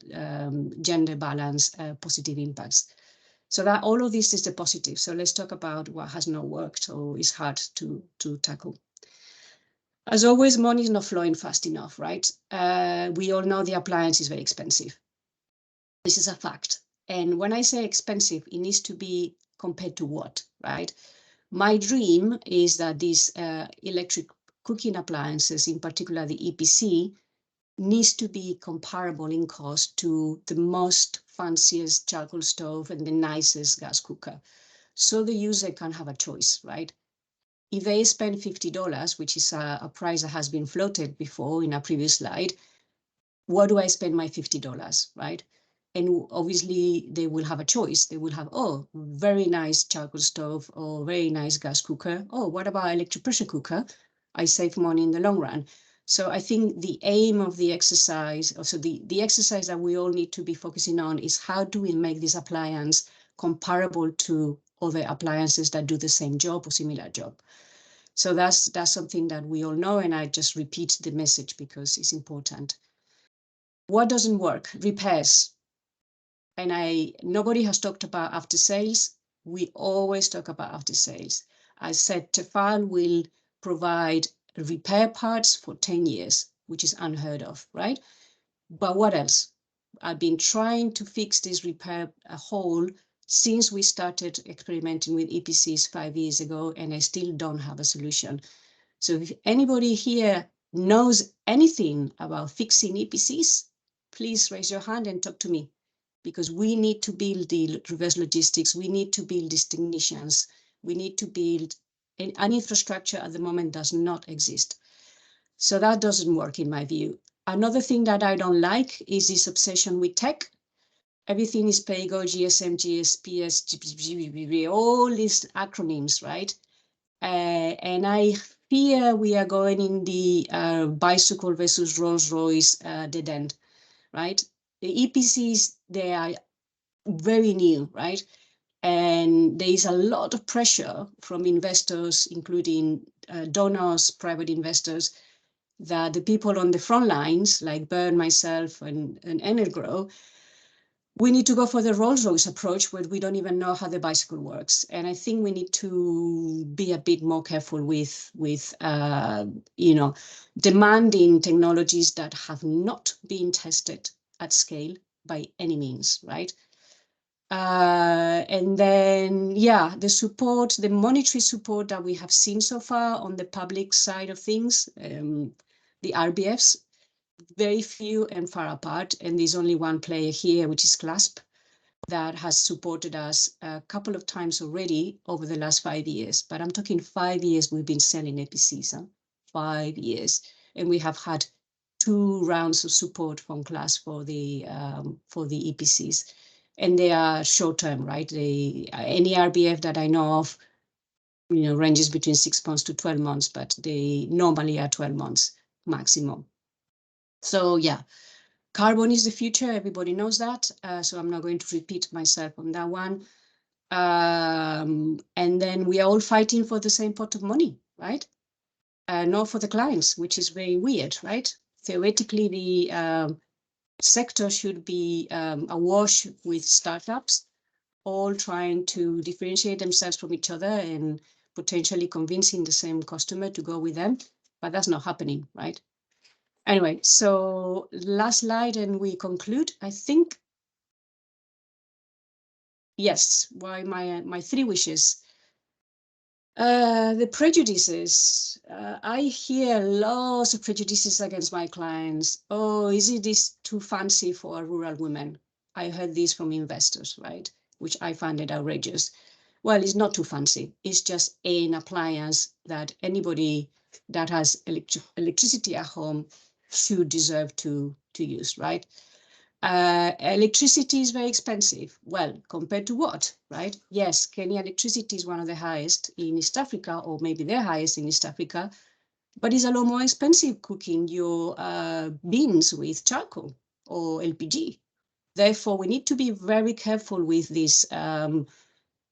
G: gender balance positive impacts. So that all of this is the positive. So let's talk about what has not worked or is hard to tackle. As always, money is not flowing fast enough, right? We all know the appliance is very expensive. This is a fact. And when I say expensive, it needs to be compared to what, right? My dream is that these electric cooking appliances, in particular the EPC, needs to be comparable in cost to the most fanciest charcoal stove and the nicest gas cooker. So the user can have a choice, right? If they spend $50, which is a price that has been floated before in a previous slide, what do I spend my $50, right? And obviously they will have a choice. They will have, oh, very nice charcoal stove or very nice gas cooker. Oh, what about electric pressure cooker? I save money in the long run. So I think the aim of the exercise, also the exercise that we all need to be focusing on is how do we make this appliance comparable to other appliances that do the same job or similar job. So that's something that we all know, and I just repeat the message because it's important. What doesn't work? Repairs. And nobody has talked about after sales. We always talk about after sales. I said Tefal will provide repair parts for 10 years, which is unheard of, right? But what else? I've been trying to fix this repair hole since we started experimenting with EPCs 5 years ago, and I still don't have a solution. So if anybody here knows anything about fixing EPCs, please raise your hand and talk to me, because we need to build the reverse logistics. We need to build these technicians. We need to build an infrastructure at the moment does not exist. So that doesn't work in my view. Another thing that I don't like is this obsession with tech. Everything is PAYGO, GSM, GSPS, all these acronyms, right? And I fear we are going in the bicycle versus Rolls-Royce dead end, right? The EPCs, they are very new, right? And there is a lot of pressure from investors, including donors, private investors, that the people on the front lines, like Bern, myself, and Energrow, we need to go for the Rolls-Royce approach where we don't even know how the bicycle works. And I think we need to be a bit more careful with demanding technologies that have not been tested at scale by any means, right? And then, yeah, the monetary support that we have seen so far on the public side of things, the RBFs, very few and far apart. And there's only one player here, which is CLASP, that has supported us a couple of times already over the last 5 years. But I'm talking 5 years we've been selling EPCs, 5 years. And we have had 2 rounds of support from CLASP for the EPCs. And they are short-term, right? Any RBF that I know of, ranges between 6 months to 12 months, but they normally are 12 months maximum. So yeah, carbon is the future. Everybody knows that. So I'm not going to repeat myself on that one. And then we are all fighting for the same pot of money, right? Not for the clients, which is very weird, right? Theoretically, the sector should be awash with startups, all trying to differentiate themselves from each other and potentially convincing the same customer to go with them. but that's not happening, right? Anyway, so last slide and we conclude. I think, yes, why my 3 wishes. The prejudices. I hear lots of prejudices against my clients. Oh, is it this too fancy for a rural woman? I heard this from investors, right? Which I find it outrageous. Well, it's not too fancy. It's just an appliance that anybody that has electricity at home should deserve to use, right? Electricity is very expensive. Well, compared to what, right? Yes, Kenya electricity is one of the highest in East Africa, or maybe the highest in East Africa, but it's a lot more expensive cooking your beans with charcoal or LPG. Therefore, we need to be very careful with these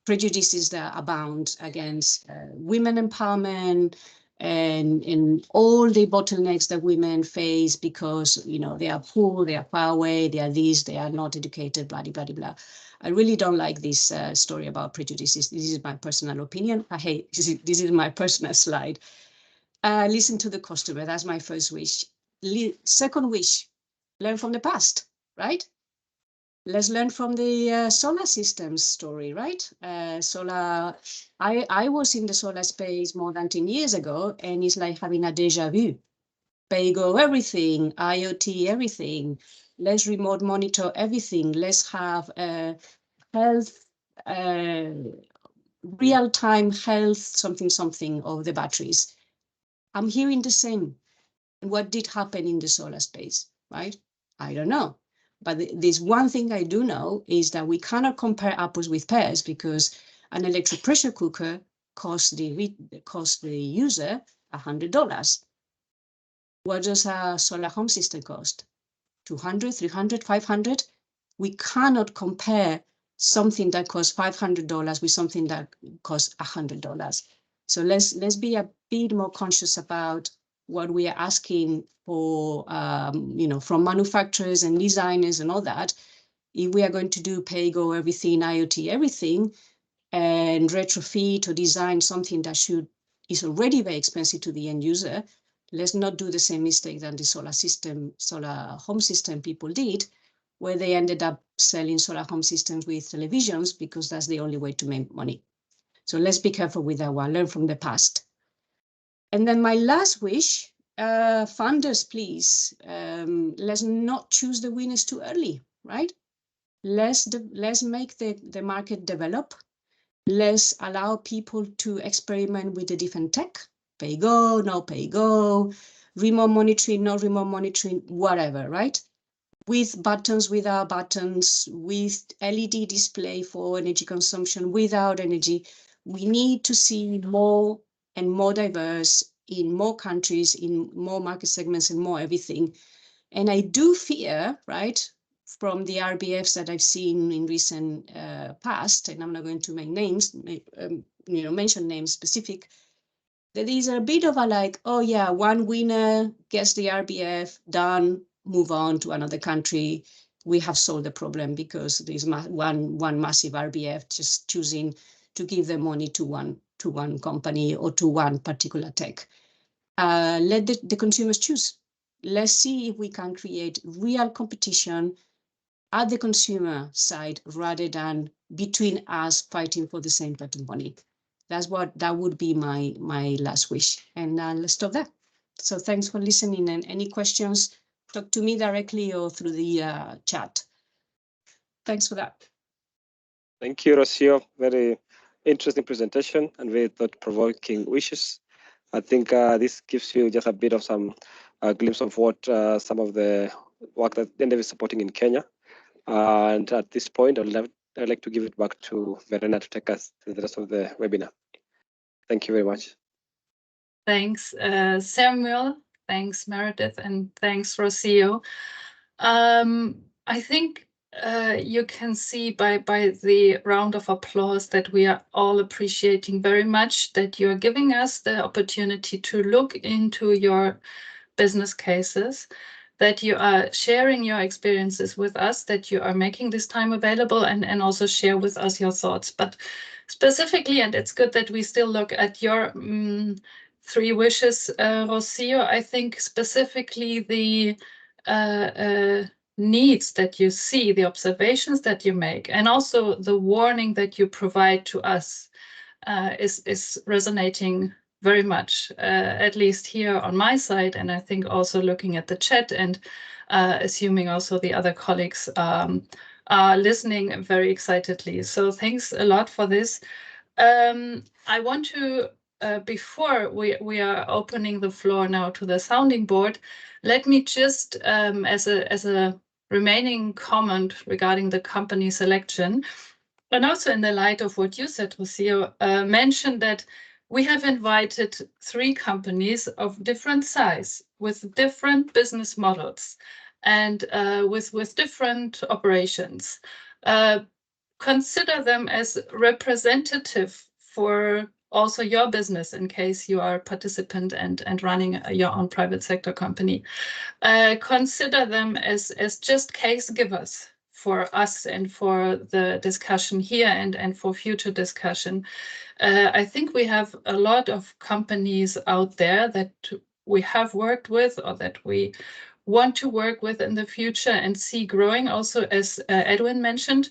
G: prejudices that abound against women empowerment, and in all the bottlenecks that women face because, you know, they are poor, they are far away, they are this, they are not educated, blah, blah, blah, blah. I really don't like this story about prejudices. This is my personal opinion. I hate, this is my personal slide. Listen to the customer, that's my first wish. Second wish, learn from the past, right? Let's learn from the solar systems story, right? Solar, I was in the solar space more than 10 years ago, and it's like having a deja vu. Pay-go everything, IoT everything. Let's remote monitor everything. Let's have health, real-time health, something of the batteries. I'm hearing the same. What did happen in the solar space, right? I don't know. But this one thing I do know is that we cannot compare apples with pears, because an electric pressure cooker costs the user $100. What does a solar home system cost? 200, 300, 500? We cannot compare something that costs $500 with something that costs $100. So let's be a bit more conscious about what we are asking for, you know, from manufacturers and designers and all that. If we are going to do pay-go everything, IoT everything, and retrofit or design something that is already very expensive to the end user, let's not do the same mistake that the solar home system people did, where they ended up selling solar home systems with televisions because that's the only way to make money. So let's be careful with that one, learn from the past. And then my last wish, funders, please, let's not choose the winners too early, right? Let's make the market develop. Let's allow people to experiment with the different tech, pay-go, no pay-go, remote monitoring, no remote monitoring, whatever, right? With buttons, without buttons, with LED display for energy consumption, without energy. We need to see more and more diverse in more countries, in more market segments and more everything. And I do fear, right, from the RBFs that I've seen in recent past, and I'm not going to make names, you know, mention names specific, that these are a bit of a like, oh yeah, one winner gets the RBF, done, move on to another country. We have solved the problem because there's one massive RBF just choosing to give the money to one company or to one particular tech. Let the consumers choose. Let's see if we can create real competition at the consumer side rather than between us fighting for the same pot of money. That would be my last wish. And let's stop there. So thanks for listening, and any questions, talk to me directly or through the chat. Thanks for that.
E: Thank you, Rocio. Very interesting presentation and very thought-provoking wishes. I think this gives you just a bit of some glimpse of what some of the work that EnDev is supporting in Kenya. And at this point, I'd like to give it back to Verena to take us to the rest of the webinar. Thank you very much.
B: Thanks, Samuel. Thanks, Meredith, and thanks, Rocio. I think you can see by the round of applause that we are all appreciating very much that you're giving us the opportunity to look into your business cases, that you are sharing your experiences with us, that you are making this time available and also share with us your thoughts. But specifically, and it's good that we still look at your three wishes, Rocio. I think specifically the needs that you see, the observations that you make, and also the warning that you provide to us is resonating very much, at least here on my side, and I think also looking at the chat and assuming also the other colleagues are listening very excitedly. So thanks a lot for this. I want to, before we are opening the floor now to the sounding board, let me just, as a remaining comment regarding the company selection, and also in the light of what you said, Rocio, mentioned that we have invited 3 companies of different size, with different business models, and with different operations. Consider them as representative for also your business, in case you are a participant and running your own private sector company. Consider them as just case givers for us and for the discussion here and for future discussion. I think we have a lot of companies out there that we have worked with or that we want to work with in the future and see growing also, as Edwin mentioned.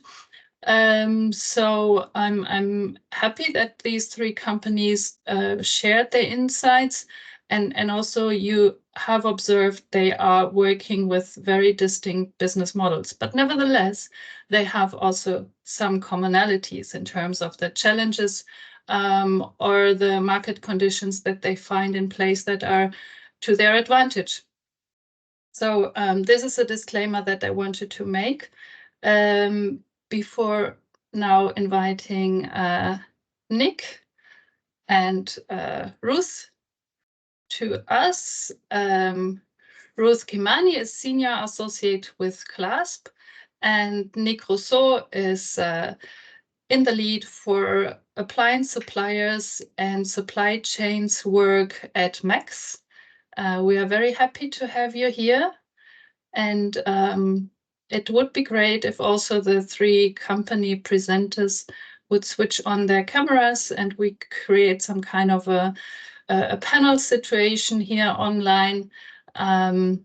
B: So I'm happy that these 3 companies shared their insights, and also you have observed they are working with very distinct business models, but nevertheless they have also some commonalities in terms of the challenges or the market conditions that they find in place that are to their advantage. So this is a disclaimer that I wanted to make. Before now inviting Nick and Ruth to us. Ruth Kimani is Senior Associate with CLASP, and Nick Rousseau is in the lead for appliance suppliers and supply chains work at MECS. We are very happy to have you here, and it would be great if also the 3 company presenters would switch on their cameras and we create some kind of a panel situation here online. And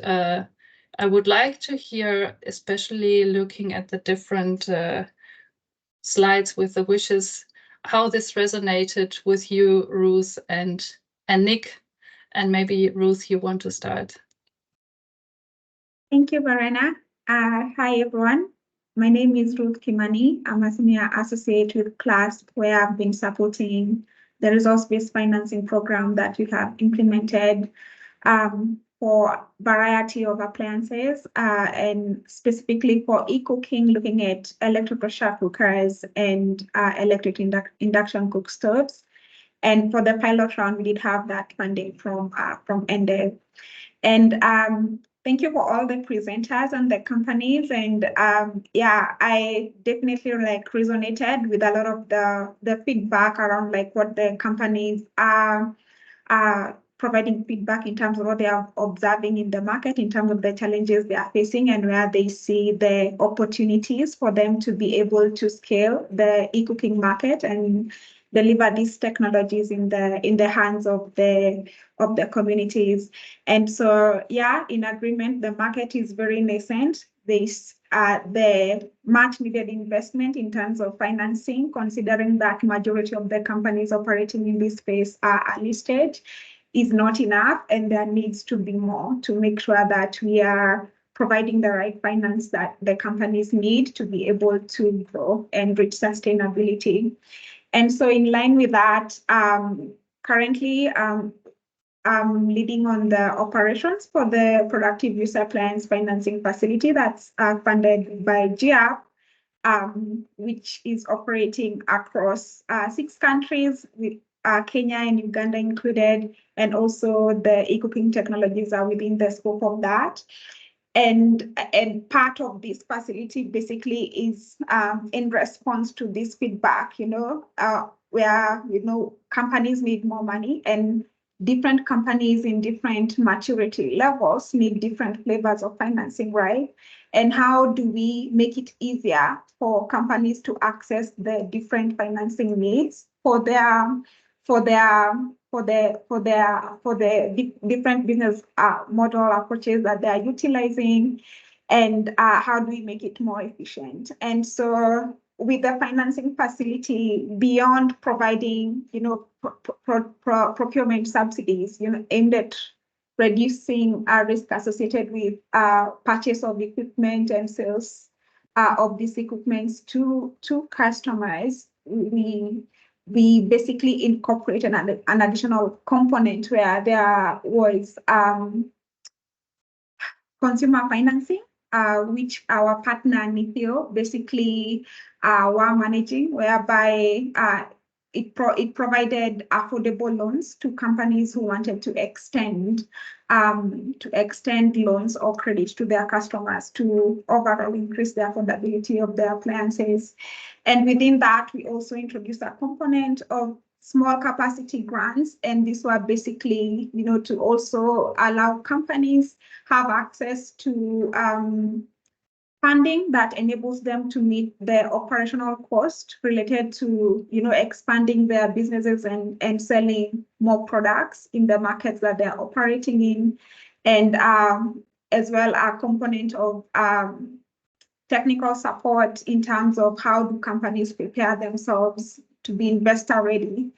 B: I would like to hear, especially looking at the different slides with the wishes, how this resonated with you, Ruth and Nick. And maybe Ruth, you want to start.
H: Thank you, Verena. Hi, everyone. My name is Ruth Kimani. I'm a Senior Associate with CLASP, where I've been supporting the resource-based financing program that we have implemented for a variety of appliances, and specifically for eCooking, looking at electric pressure cookers and electric induction cook stoves. And for the pilot round, we did have that funding from EnDev. And thank you for all the presenters and the companies. And yeah, I definitely resonated with a lot of the feedback around what the companies are providing feedback in terms of what they are observing in the market, in terms of the challenges they are facing, and where they see the opportunities for them to be able to scale the eCooking market and deliver these technologies in the hands of the communities. And so, yeah, in agreement, the market is very nascent. The much needed investment in terms of financing, considering that majority of the companies operating in this space are early stage, is not enough, and there needs to be more to make sure that we are providing the right finance that the companies need to be able to grow and reach sustainability. And so in line with that, currently I'm leading on the operations for the Productive Use Appliance Financing Facility that's funded by GIAP, which is operating across 6 countries, with Kenya and Uganda included, and also the eCooking technologies are within the scope of that. And part of this facility basically is in response to this feedback, where companies need more money, and different companies in different maturity levels need different flavors of financing, right? And how do we make it easier for companies to access the different financing needs for their for the different business model approaches that they are utilizing, and how do we make it more efficient. And so with the financing facility, beyond providing, procurement subsidies, aimed at reducing risk associated with purchase of equipment and sales of these equipments to customers, we basically incorporated an additional component where there was consumer financing, which our partner Nithio basically were managing, whereby it provided affordable loans to companies who wanted to extend loans or credit to their customers to overall increase the affordability of their appliances. And within that, we also introduced a component of small capacity grants, and these were basically, to also allow companies have access to funding that enables them to meet their operational cost related to, expanding their businesses and selling more products in the markets that they're operating in, and as well a component of technical support in terms of how do companies prepare themselves to be investor ready.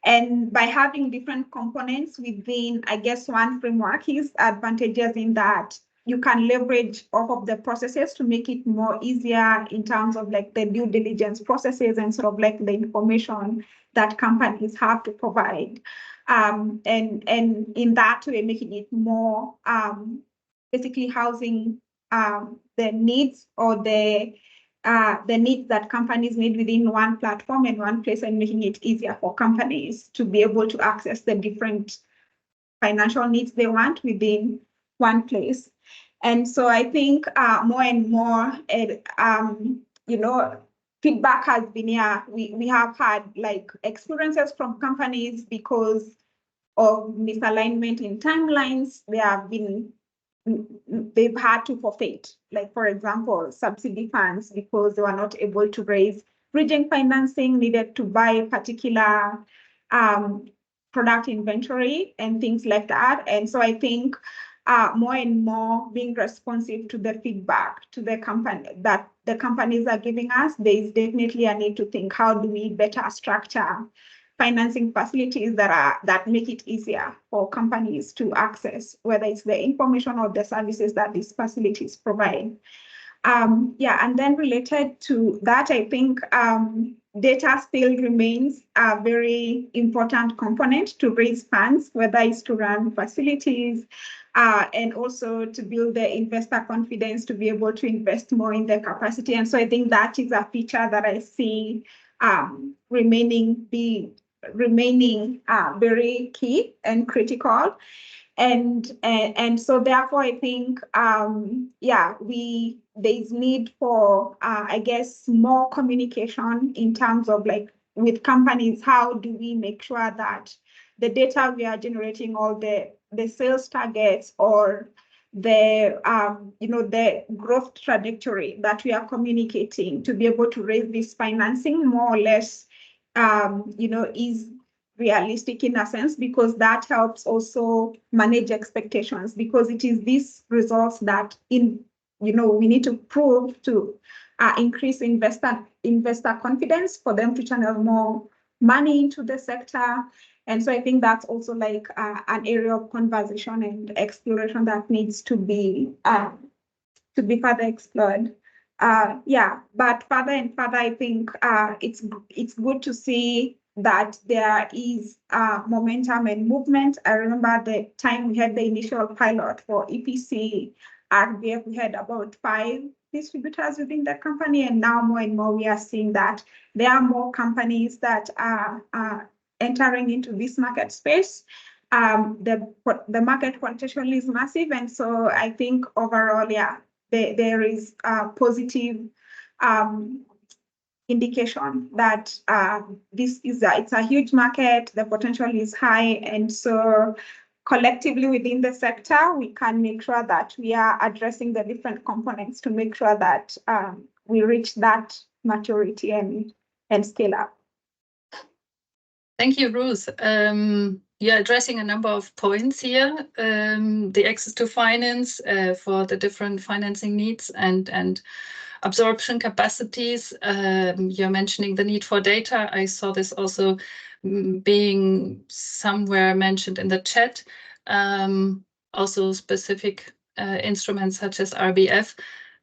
H: And by having different components within, I guess, one framework is advantageous in that you can leverage off of the processes to make it more easier in terms of like the due diligence processes and sort of like the information that companies have to provide. And in that way, making it more basically housing the needs or the needs that companies need within one platform and one place, and making it easier for companies to be able to access the different financial needs they want within one place. And so I think more and more, feedback has been here. We have had like experiences from companies because of misalignment in timelines. They've had to forfeit, like, for example, subsidy funds because they were not able to raise bridging financing needed to buy a particular product inventory and things like that. And so I think more and more being responsive to the feedback to the company that the companies are giving us, there is definitely a need to think, how do we better structure financing facilities that make it easier for companies to access, whether it's the information or the services that these facilities provide. And then related to that, I think data still remains a very important component to raise funds, whether it's to run facilities and also to build the investor confidence to be able to invest more in their capacity. And so I think that is a feature that I see remaining very key and critical. And so therefore I think there's need for I guess more communication in terms of like with companies, how do we make sure that the data we are generating, all the sales targets or the the growth trajectory that we are communicating to be able to raise this financing more or less is realistic in a sense, because that helps also manage expectations, because it is these results that we need to prove to increase investor confidence for them to channel more money into the sector. And so I think that's also like an area of conversation and exploration that needs to be further explored. But further and further, I think it's good to see that there is momentum and movement. I remember the time we had the initial pilot for EPC RBF, we had about 5 distributors within the company, and now more and more we are seeing that there are more companies that are entering into this market space. The market potential is massive, and so I think overall, there is a positive indication that it's a huge market, the potential is high, and so collectively within the sector, we can make sure that we are addressing the different components to make sure that we reach that maturity and scale up.
B: Thank you, Ruth. You're addressing a number of points here. The access to finance for the different financing needs and absorption capacities. You're mentioning the need for data. I saw this also being somewhere mentioned in the chat. Also specific instruments such as RBF.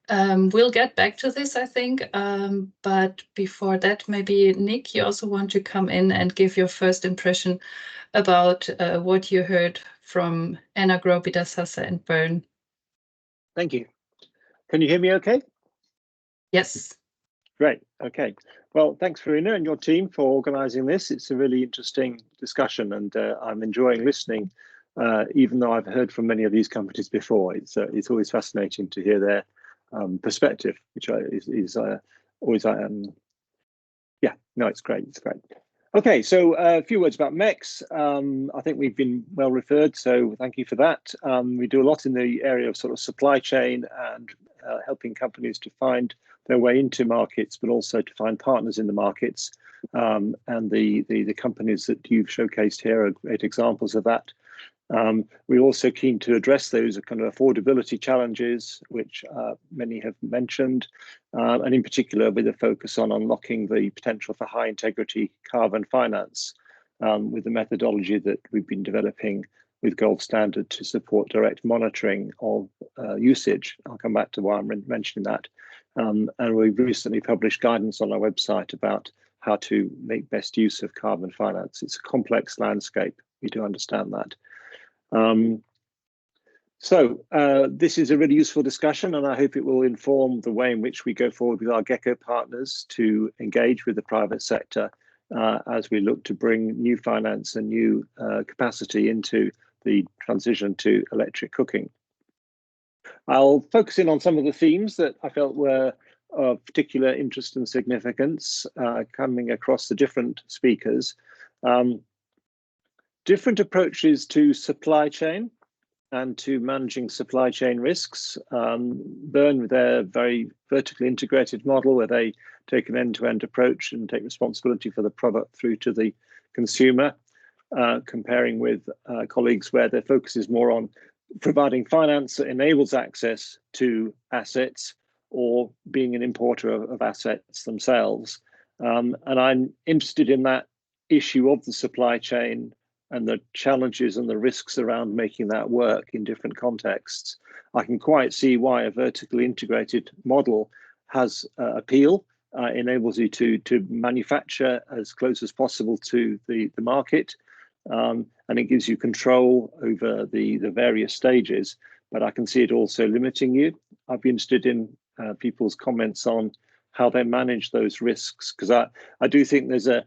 B: We'll get back to this, I think, but before that, maybe Nick, you also want to come in and give your first impression about what you heard from Enagro, Bidasasa, and Bern.
I: Thank you. Can you hear me okay?
B: Yes.
I: Great, okay. Well, thanks Verena and your team for organising this. It's a really interesting discussion and I'm enjoying listening, even though I've heard from many of these companies before. It's always fascinating to hear their perspective, which is always yeah, no, it's great. Okay, so a few words about MECS. I think we've been well referred, so thank you for that. We do a lot in the area of sort of supply chain and helping companies to find their way into markets, but also to find partners in the markets. And the companies that you've showcased here are great examples of that. We're also keen to address those kind of affordability challenges, which many have mentioned, and in particular with a focus on unlocking the potential for high integrity carbon finance with the methodology that we've been developing with Gold Standard to support direct monitoring of usage. I'll come back to why I'm mentioning that. And we've recently published guidance on our website about how to make best use of carbon finance. It's a complex landscape, we do understand that. This is a really useful discussion and I hope it will inform the way in which we go forward with our GECO partners to engage with the private sector as we look to bring new finance and new capacity into the transition to electric cooking. I'll focus in on some of the themes that I felt were of particular interest and significance coming across the different speakers. Different approaches to supply chain and to managing supply chain risks. Bern with their very vertically integrated model where they take an end-to-end approach and take responsibility for the product through to the consumer, comparing with colleagues where their focus is more on providing finance that enables access to assets or being an importer of assets themselves. And I'm interested in that issue of the supply chain and the challenges and the risks around making that work in different contexts. I can quite see why a vertically integrated model has appeal, enables you to manufacture as close as possible to the market, and it gives you control over the various stages, but I can see it also limiting you. I'd be interested in people's comments on how they manage those risks, because I do think there's a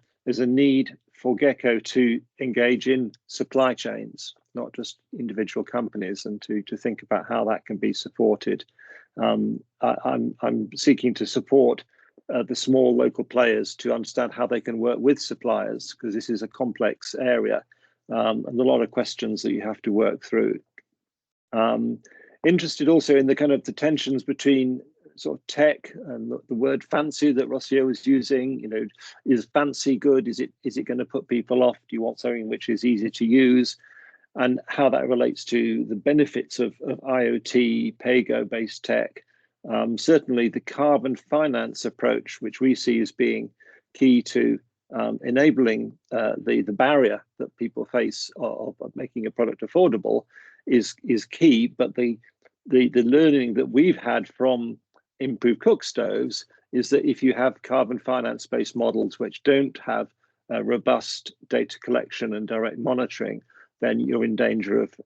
I: need for GECO to engage in supply chains, not just individual companies, and to think about how that can be supported. I'm seeking to support the small local players to understand how they can work with suppliers, because this is a complex area and a lot of questions that you have to work through. Interested also in the kind of the tensions between sort of tech and the word fancy that Rocio was using. You know, is fancy good? Is it going to put people off? Do you want something which is easy to use? And how that relates to the benefits of IoT, PAYGO-based tech. Certainly the carbon finance approach, which we see as being key to enabling the barrier that people face of making a product affordable is key. But the learning that we've had from improved cook stoves is that if you have carbon finance based models which don't have robust data collection and direct monitoring, then you're in danger of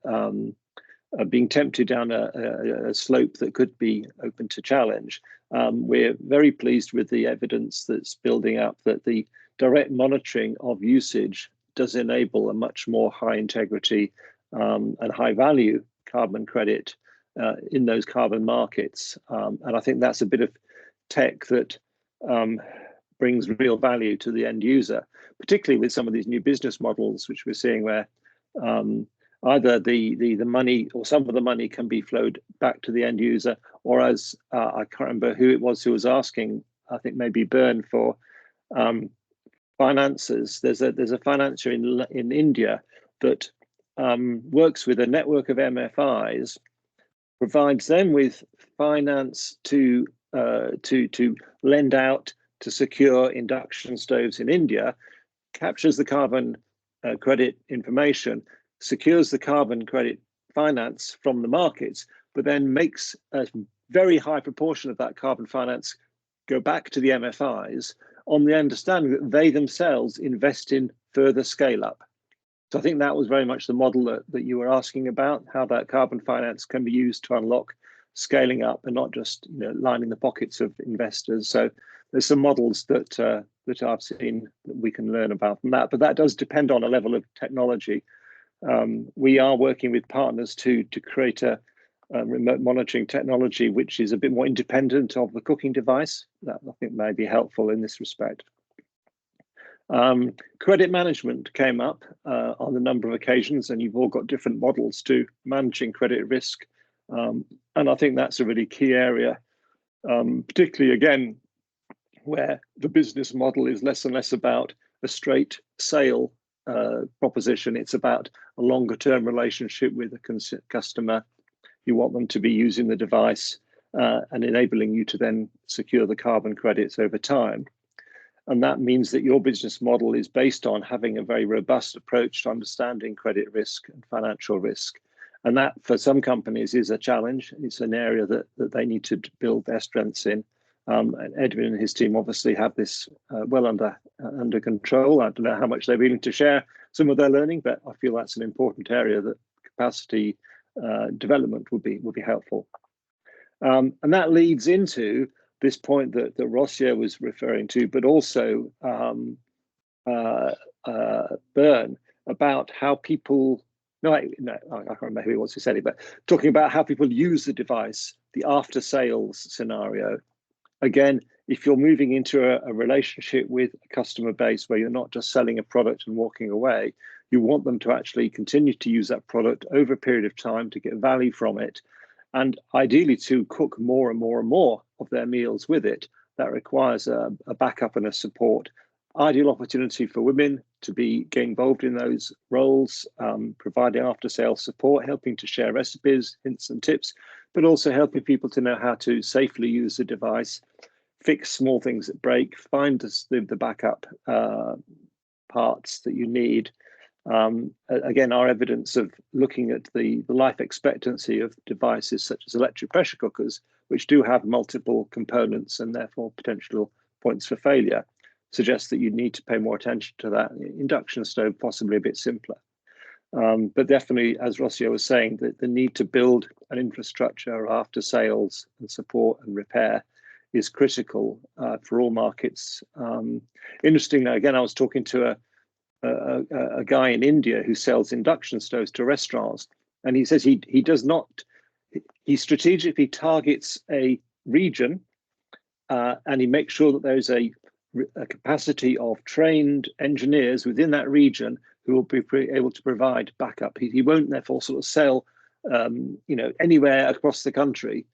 I: being tempted down a slope that could be open to challenge. We're very pleased with the evidence that's building up that the direct monitoring of usage does enable a much more high integrity and high value carbon credit in those carbon markets. And I think that's a bit of tech that brings real value to the end user, particularly with some of these new business models, which we're seeing where either the money or some of the money can be flowed back to the end user, or as I can't remember who it was who was asking, I think maybe Bern, for financiers. There's a financier in India that works with a network of MFIs, provides them with finance to lend out to secure induction stoves in India, captures the carbon credit information, secures the carbon credit finance from the markets, but then makes a very high proportion of that carbon finance go back to the MFIs on the understanding that they themselves invest in further scale up. So I think that was very much the model that you were asking about, how that carbon finance can be used to unlock scaling up and not just lining the pockets of investors. So there's some models that I've seen that we can learn about from that, but that does depend on a level of technology. We are working with partners to create a remote monitoring technology which is a bit more independent of the cooking device. That I think may be helpful in this respect. Credit management came up on a number of occasions, and you've all got different models to managing credit risk. And I think that's a really key area, particularly again, where the business model is less and less about a straight sale proposition. It's about a longer term relationship with a customer. You want them to be using the device and enabling you to then secure the carbon credits over time. And that means that your business model is based on having a very robust approach to understanding credit risk and financial risk. And that, for some companies, is a challenge. It's an area that they need to build their strengths in. And Edwin and his team obviously have this well under control. I don't know how much they're willing to share some of their learning, but I feel that's an important area that capacity development would be helpful. And that leads into this point that Rossier was referring to, but also Bern, about how people, I can't remember who it was who said it, but talking about how people use the device, the after sales scenario. Again, if you're moving into a relationship with a customer base where you're not just selling a product and walking away, you want them to actually continue to use that product over a period of time to get value from it, and ideally to cook more and more and more of their meals with it. That requires a backup and a support. Ideal opportunity for women to get involved in those roles, providing after-sales support, helping to share recipes, hints and tips, but also helping people to know how to safely use the device, fix small things that break, find the backup parts that you need. Again, our evidence of looking at the life expectancy of devices such as electric pressure cookers, which do have multiple components and therefore potential points for failure, suggests that you need to pay more attention to that. Induction stove, possibly a bit simpler. But definitely, as Rossier was saying, the need to build an infrastructure after sales and support and repair is critical for all markets. Interestingly, again, I was talking to a guy in India who sells induction stoves to restaurants, and he says he strategically targets a region and he makes sure that there's a capacity of trained engineers within that region who will be able to provide backup. He won't therefore sort of sell anywhere across the country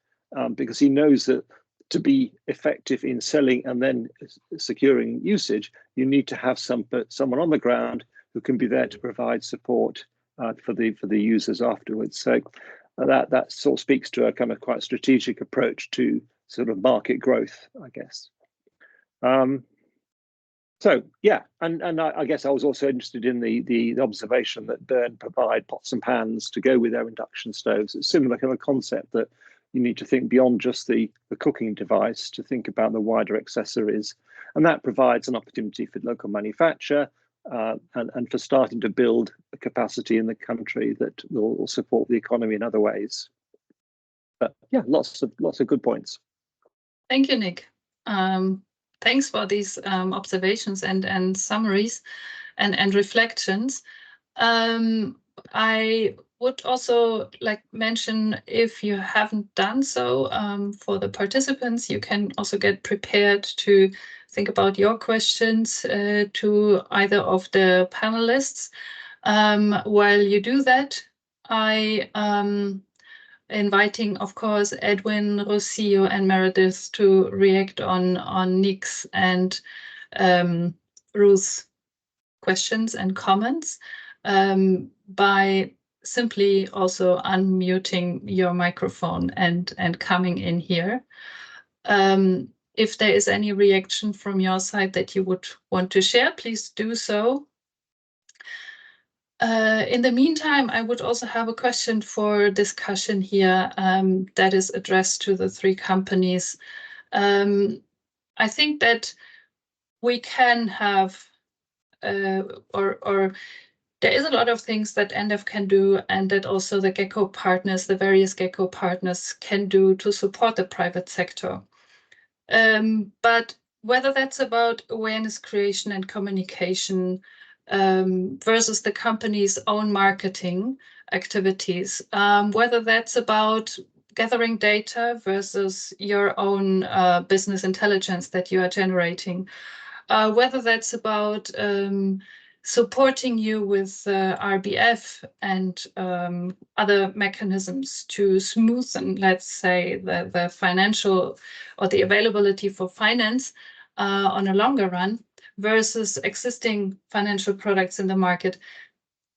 I: because he knows that to be effective in selling and then securing usage, you need to have someone on the ground who can be there to provide support for the users afterwards. So that sort of speaks to a kind of quite strategic approach to sort of market growth, I guess. So yeah, and I guess I was also interested in the observation that Bern provide pots and pans to go with their induction stoves. It's similar kind of concept that you need to think beyond just the cooking device to think about the wider accessories. And that provides an opportunity for local manufacture and for starting to build a capacity in the country that will support the economy in other ways. But yeah, lots of good points.
B: Thank you, Nick. Thanks for these observations and summaries and reflections. I would also like mention, if you haven't done so, for the participants, you can also get prepared to think about your questions to either of the panelists. While you do that, I inviting, of course, Edwin, Rocio, and Meredith to react on Nick's and Ruth's questions and comments by simply also unmuting your microphone and coming in here. If there is any reaction from your side that you would want to share, please do so. In the meantime, I would also have a question for discussion here that is addressed to the three companies. I think that we can have, or there is a lot of things that EnDev can do, and that also the Gecko partners, the various Gecko partners can do to support the private sector. But whether that's about awareness creation and communication versus the company's own marketing activities, whether that's about gathering data versus your own business intelligence that you are generating, whether that's about supporting you with RBF and other mechanisms to smoothen, let's say, the financial or the availability for finance on a longer run versus existing financial products in the market.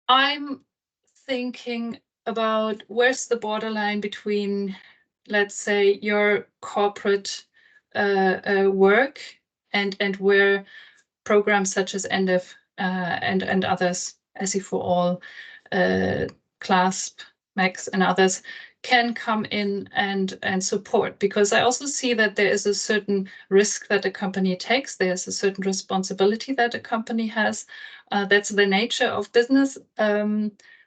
B: I'm thinking about where's the borderline between, let's say, your corporate work and where programs such as EnDev and others, SE4All, CLASP, MECS, and others can come in and support, because I also see that there is a certain risk that a company takes. There's a certain responsibility that a company has. That's the nature of business.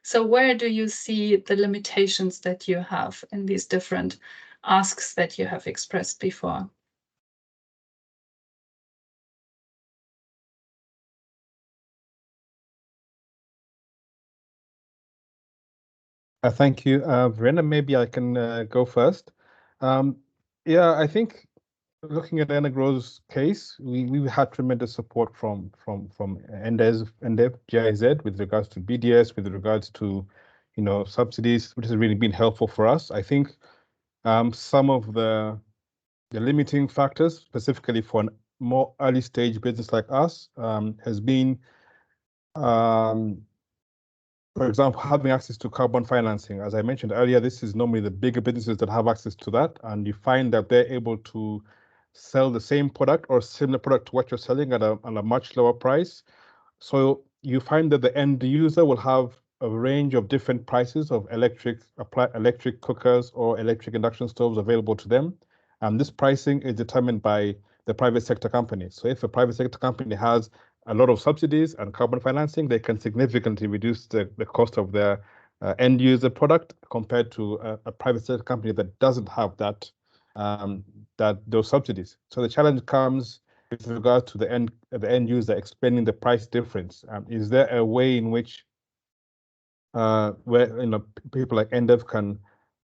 B: So where do you see the limitations that you have in these different asks that you have expressed before?
D: Thank you, Verena. Maybe I can go first. Yeah, I think looking at EnDev's case, we had tremendous support from EnDev, GIZ, with regards to BDS, with regards to subsidies, which has really been helpful for us. I think some of the limiting factors, specifically for a more early stage business like us, has been for example, having access to carbon financing. As I mentioned earlier, this is normally the bigger businesses that have access to that, and you find that they're able to sell the same product or similar product to what you're selling at a much lower price. So you find that the end user will have a range of different prices of electric cookers or electric induction stoves available to them. And this pricing is determined by the private sector company. So if a private sector company has a lot of subsidies and carbon financing, they can significantly reduce the cost of their end user product compared to a private sector company that doesn't have those subsidies. So the challenge comes with regard to the end user explaining the price difference. Is there a way in which where people like EnDev can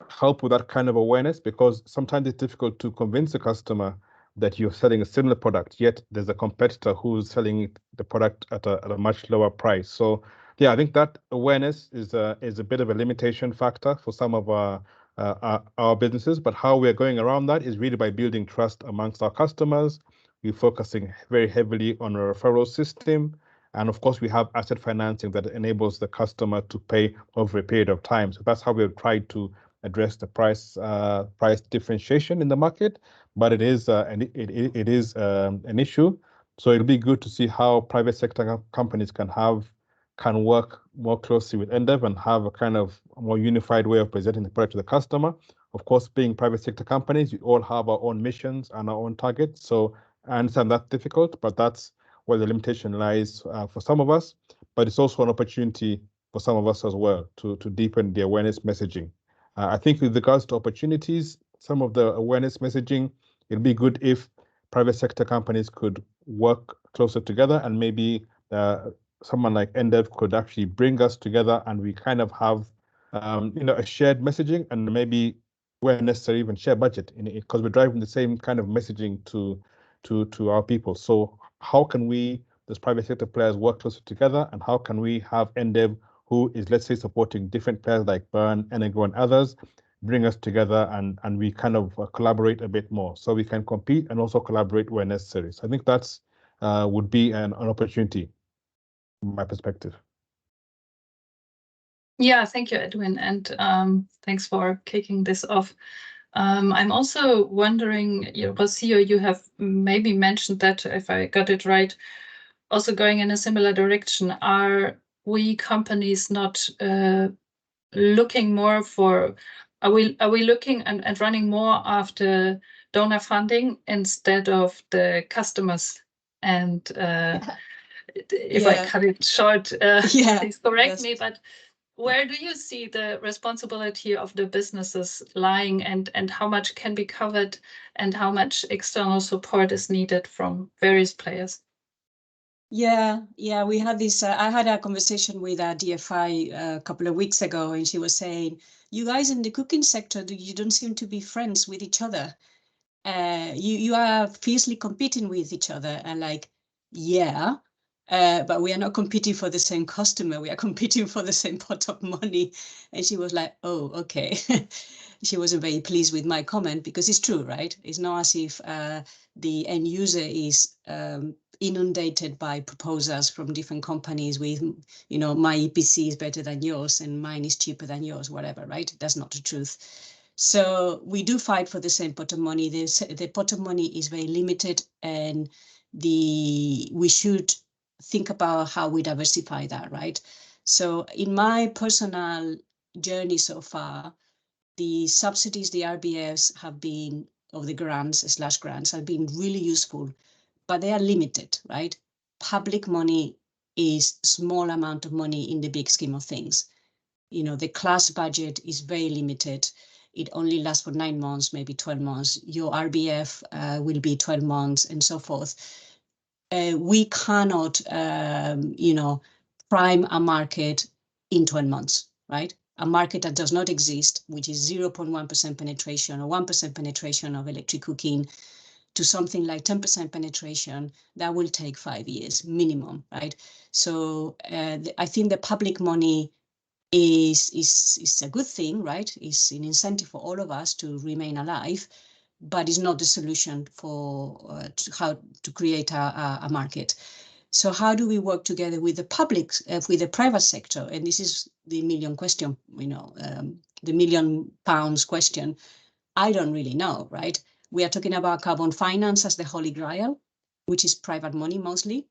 D: help with that kind of awareness? Because sometimes it's difficult to convince a customer that you're selling a similar product, yet there's a competitor who's selling the product at a much lower price. So yeah, I think that awareness is a bit of a limitation factor for some of our businesses. But how we're going around that is really by building trust amongst our customers. We're focusing very heavily on a referral system. And of course, we have asset financing that enables the customer to pay over a period of time. So that's how we've tried to address the price differentiation in the market. But it is an issue. So it'll be good to see how private sector companies can work more closely with EnDev and have a kind of more unified way of presenting the product to the customer. Of course, being private sector companies, we all have our own missions and our own targets. So I understand that's difficult, but that's where the limitation lies for some of us. But it's also an opportunity for some of us as well to deepen the awareness messaging. I think with regards to opportunities, some of the awareness messaging, it'd be good if private sector companies could work closer together, and maybe someone like EnDev could actually bring us together, and we kind of have a shared messaging, and maybe where necessary even share budget in it, because we're driving the same kind of messaging to our people. So how can we, as private sector players, work closer together, and how can we have EnDev, who is, let's say, supporting different players like Burn, Energo, and others, bring us together, and we kind of collaborate a bit more, so we can compete and also collaborate where necessary. So I think that's would be an opportunity, from my perspective.
B: Yeah, thank you, Edwin, and thanks for kicking this off. I'm also wondering, Rocio, you have maybe mentioned that, if I got it right, also going in a similar direction. Are we companies not looking more for, are we looking and running more after donor funding instead of the customers? And if I cut it short, please correct me, but where do you see the responsibility of the businesses lying, and how much can be covered and how much external support is needed from various players?
G: Yeah, we had this, I had a conversation with a DFI a couple of weeks ago, and she was saying, you guys in the cooking sector, you don't seem to be friends with each other. You are fiercely competing with each other. And like, yeah, but we are not competing for the same customer. We are competing for the same pot of money. And she was like, oh, okay. She wasn't very pleased with my comment, because it's true, right? It's not as if the end user is inundated by proposals from different companies with, my EPC is better than yours and mine is cheaper than yours, whatever, right? That's not the truth. So we do fight for the same pot of money. The pot of money is very limited, and we should think about how we diversify that, right? So in my personal journey so far, the subsidies, the RBFs have been, of the grants have been really useful, but they are limited, right? Public money is small amount of money in the big scheme of things. The CLASP budget is very limited. It only lasts for 9 months, maybe 12 months. Your RBF will be 12 months and so forth. We cannot, prime a market in 12 months, right? A market that does not exist, which is 0.1% penetration or 1% penetration of electric cooking, to something like 10% penetration, that will take 5 years minimum, right? So I think the public money is a good thing, right? It's an incentive for all of us to remain alive, but it's not the solution for how to create a market. So how do we work together with the public, with the private sector? And this is the million question, the £1 million question. I don't really know, right? We are talking about carbon finance as the holy grail, which is private money mostly,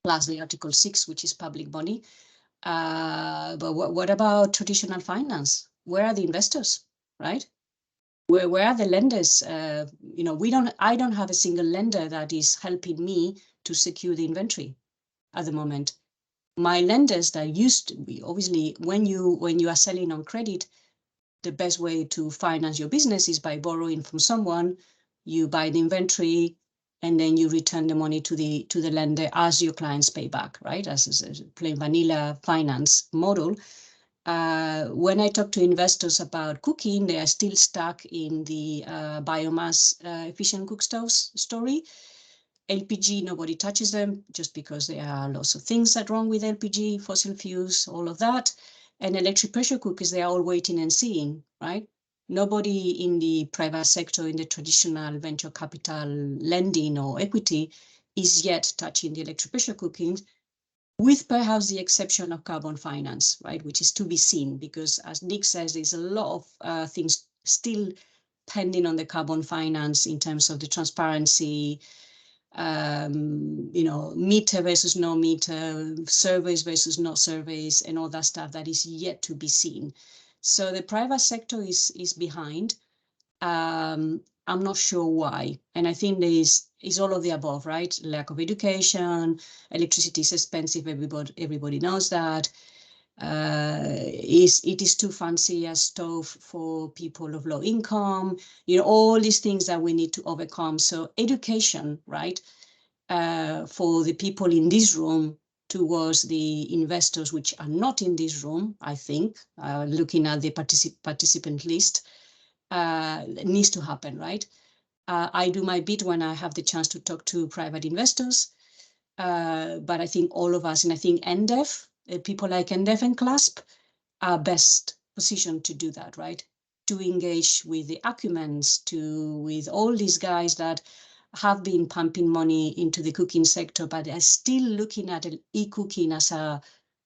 G: plus the Article 6, which is public money. But what about traditional finance? Where are the investors, right? Where are the lenders? I don't have a single lender that is helping me to secure the inventory at the moment. My lenders that used to be, obviously, when you are selling on credit, the best way to finance your business is by borrowing from someone. You buy the inventory, and then you return the money to the lender as your clients pay back, right? As a plain vanilla finance model. When I talk to investors about cooking, they are still stuck in the biomass efficient cook stoves story. LPG, nobody touches them, just because there are lots of things that are wrong with LPG, fossil fuels, all of that. And electric pressure cookers, they are all waiting and seeing, right? Nobody in the private sector, in the traditional venture capital lending or equity, is yet touching the electric pressure cooking, with perhaps the exception of carbon finance, right? Which is to be seen, because as Nick says, there's a lot of things still pending on the carbon finance in terms of the transparency, meter versus no meter, surveys versus no surveys, and all that stuff that is yet to be seen. So the private sector is behind. I'm not sure why. And I think is all of the above, right? Lack of education, electricity is expensive, everybody knows that. It is too fancy a stove for people of low income, all these things that we need to overcome. So education, right, for the people in this room towards the investors which are not in this room, I think, looking at the participant list, needs to happen, right? I do my bit when I have the chance to talk to private investors, but I think all of us, and I think EnDev, people like EnDev and CLASP, are best positioned to do that, right? To engage with the Acumens, with all these guys that have been pumping money into the cooking sector, but are still looking at e-cooking as a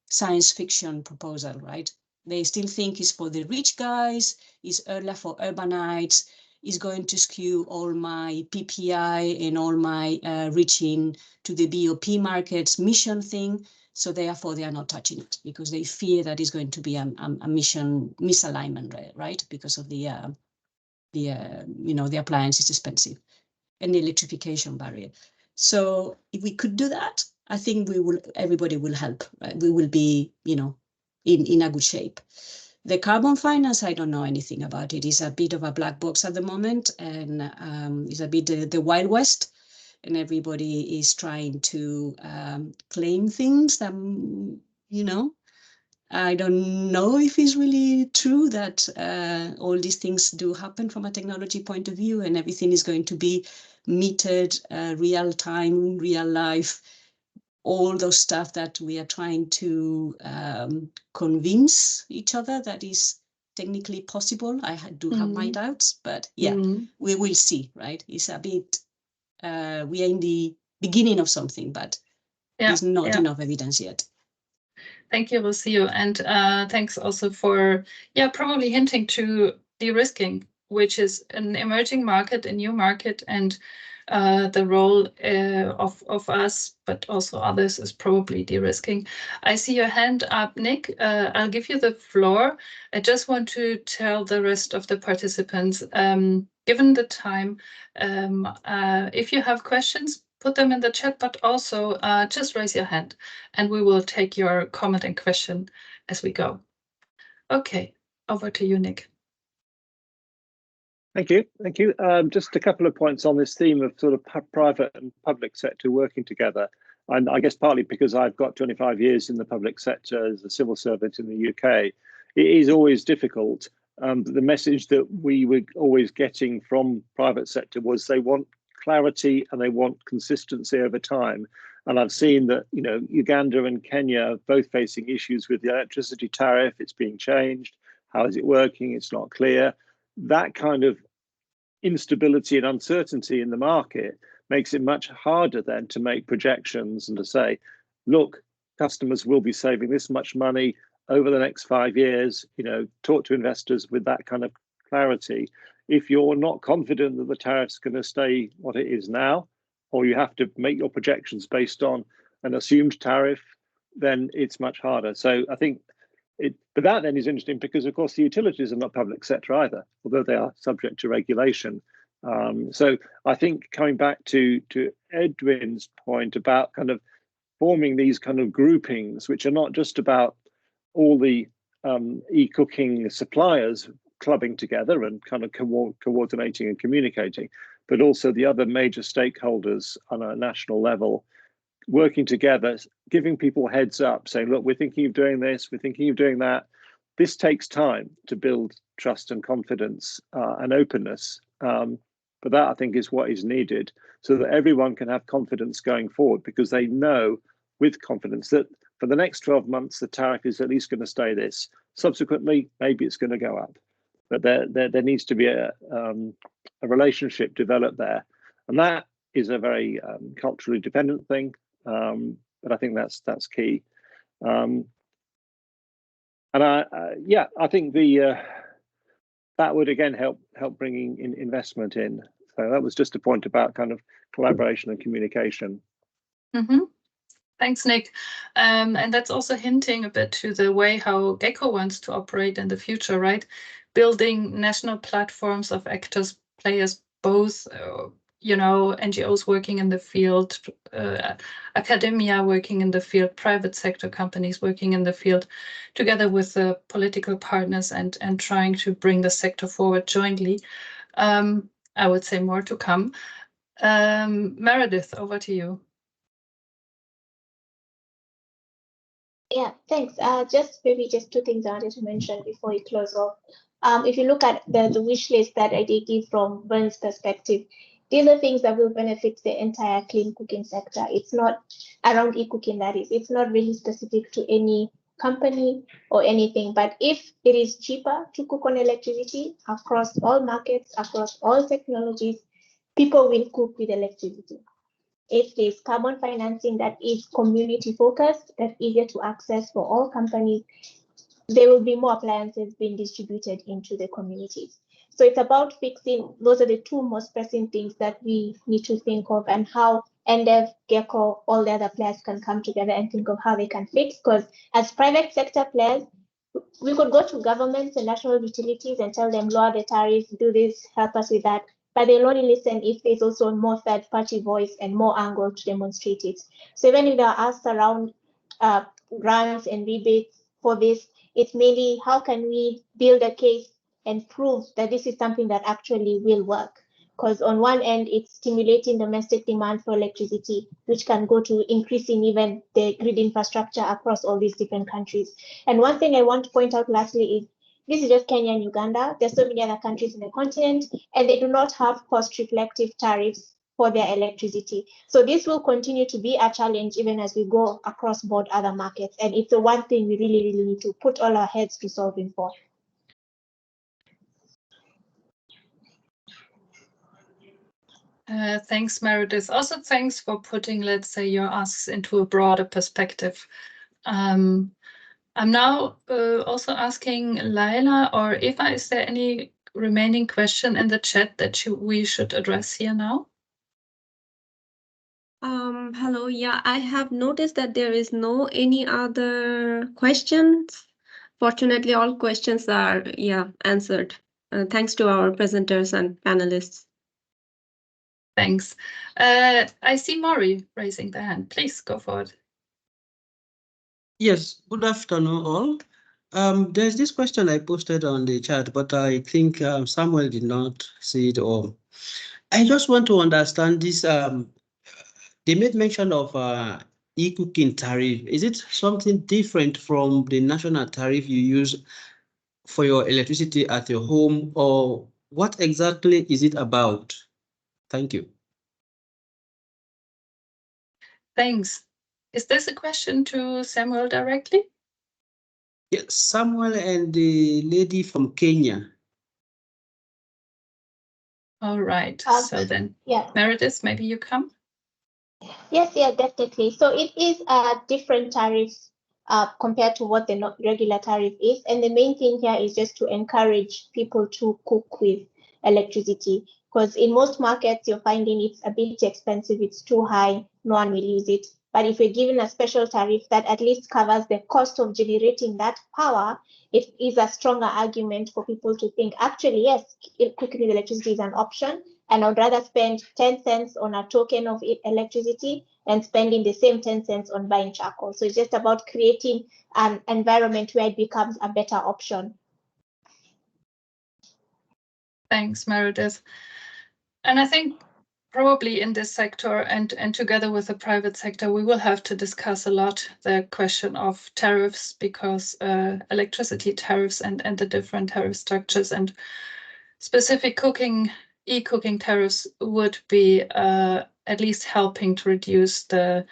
G: science fiction proposal, right? They still think it's for the rich guys, it's earlier for urbanites, is going to skew all my PPI and all my reaching to the BOP markets mission thing. So therefore they are not touching it because they fear that is going to be a mission misalignment, right? Because of the appliance is expensive and the electrification barrier. So if we could do that, I think everybody will help, right? We will be, in a good shape. The carbon finance, I don't know anything about it. It's a bit of a black box at the moment, and it's a bit the Wild West, and everybody is trying to claim things that, I don't know if it's really true that all these things do happen from a technology point of view, and everything is going to be metered, real time, real life, all those stuff that we are trying to convince each other that is technically possible. I do have my doubts, but yeah, we will see, right? It's a bit, we are in the beginning of something, but there's not enough evidence yet.
B: Thank you, Rocio. And thanks also for, probably hinting to de-risking, which is an emerging market, a new market, and the role of us, but also others, is probably de-risking. I see your hand up, Nick. I'll give you the floor. I just want to tell the rest of the participants, given the time, if you have questions, put them in the chat, but also just raise your hand and we will take your comment and question as we go. Okay, over to you, Nick.
I: Thank you. Thank you. Just a couple of points on this theme of sort of private and public sector working together. And I guess partly because I've got 25 years in the public sector as a civil servant in the UK, it is always difficult. The message that we were always getting from private sector was they want clarity and they want consistency over time. And I've seen that, Uganda and Kenya are both facing issues with the electricity tariff. It's being changed. How is it working? It's not clear. That kind of instability and uncertainty in the market makes it much harder then to make projections and to say, look, customers will be saving this much money over the next 5 years, talk to investors with that kind of clarity. If you're not confident that the tariff's going to stay what it is now, or you have to make your projections based on an assumed tariff, then it's much harder. So I think but that then is interesting because, of course, the utilities are not public sector either, although they are subject to regulation. So I think coming back to Edwin's point about kind of forming these kind of groupings, which are not just about all the e-cooking suppliers clubbing together and kind of coordinating and communicating, but also the other major stakeholders on a national level working together, giving people heads up, saying, look, we're thinking of doing this, we're thinking of doing that. This takes time to build trust and confidence and openness. But that, I think, is what is needed so that everyone can have confidence going forward, because they know with confidence that for the next 12 months, the tariff is at least going to stay this. Subsequently, maybe it's going to go up. But there needs to be a relationship developed there. And that is a very culturally dependent thing. But I think that's key. And I think that would again help bringing in investment in. So that was just a point about kind of collaboration and communication.
B: Thanks, Nick. And that's also hinting a bit to the way how Gecko wants to operate in the future, right? Building national platforms of actors, players, both, NGOs working in the field, academia working in the field, private sector companies working in the field, together with the political partners and trying to bring the sector forward jointly. I would say more to come. Meredith, over to you.
F: Yeah, thanks. Just two things I wanted to mention before we close off. If you look at the wish list that I did give from Vern's perspective, these are things that will benefit the entire clean cooking sector. It's not around e-cooking, that is. It's not really specific to any company or anything. But if it is cheaper to cook on electricity across all markets, across all technologies, people will cook with electricity. If there's carbon financing that is community focused, that's easier to access for all companies, there will be more appliances being distributed into the communities. So it's about fixing, those are the two most pressing things that we need to think of, and how EnDev, Gecko, all the other players can come together and think of how they can fix, because as private sector players, we could go to governments and national utilities and tell them lower the tariffs, do this, help us with that, but they'll only listen if there's also more third-party voice and more angle to demonstrate it. So even if there are asks around grants and rebates for this, it's mainly how can we build a case and prove that this is something that actually will work. Because on one end, it's stimulating domestic demand for electricity, which can go to increasing even the grid infrastructure across all these different countries. And one thing I want to point out lastly is, this is just Kenya and Uganda. There's so many other countries in the continent, and they do not have cost-reflective tariffs for their electricity. So this will continue to be a challenge even as we go across board other markets. And it's the one thing we really, really need to put all our heads to solving for.
B: Thanks, Meredith. Also, thanks for putting, let's say, your asks into a broader perspective. I'm now also asking Laila or Eva, is there any remaining question in the chat that we should address here now?
J: Hello, yeah, I have noticed that there is no any other questions. Fortunately, all questions are, answered. Thanks to our presenters and panelists.
B: Thanks. I see Maury raising the hand. Please go forward.
K: Yes, good afternoon all. There's this question I posted on the chat, but I think Samuel did not see it all. I just want to understand this. They made mention of eCooking tariff. Is it something different from the national tariff you use for your electricity at your home, or what exactly is it about? Thank you.
B: Thanks. Is this a question to Samuel directly?
K: Yes, Samuel and the lady from Kenya.
B: All right. So then,
F: yeah.
B: Meredith, maybe you come.
F: Yes, yeah, definitely. So it is a different tariff compared to what the regular tariff is. And the main thing here is just to encourage people to cook with electricity. Because in most markets, you're finding it's a bit expensive, it's too high, no one will use it. But if you're given a special tariff that at least covers the cost of generating that power, it is a stronger argument for people to think, actually, yes, cooking with electricity is an option. And I would rather spend 10 cents on a token of electricity than spending the same 10 cents on buying charcoal. So it's just about creating an environment where it becomes a better option.
B: Thanks, Meredith. And I think probably in this sector and together with the private sector, we will have to discuss a lot the question of tariffs, because electricity tariffs and the different tariff structures and specific e-cooking tariffs would be at least helping to reduce the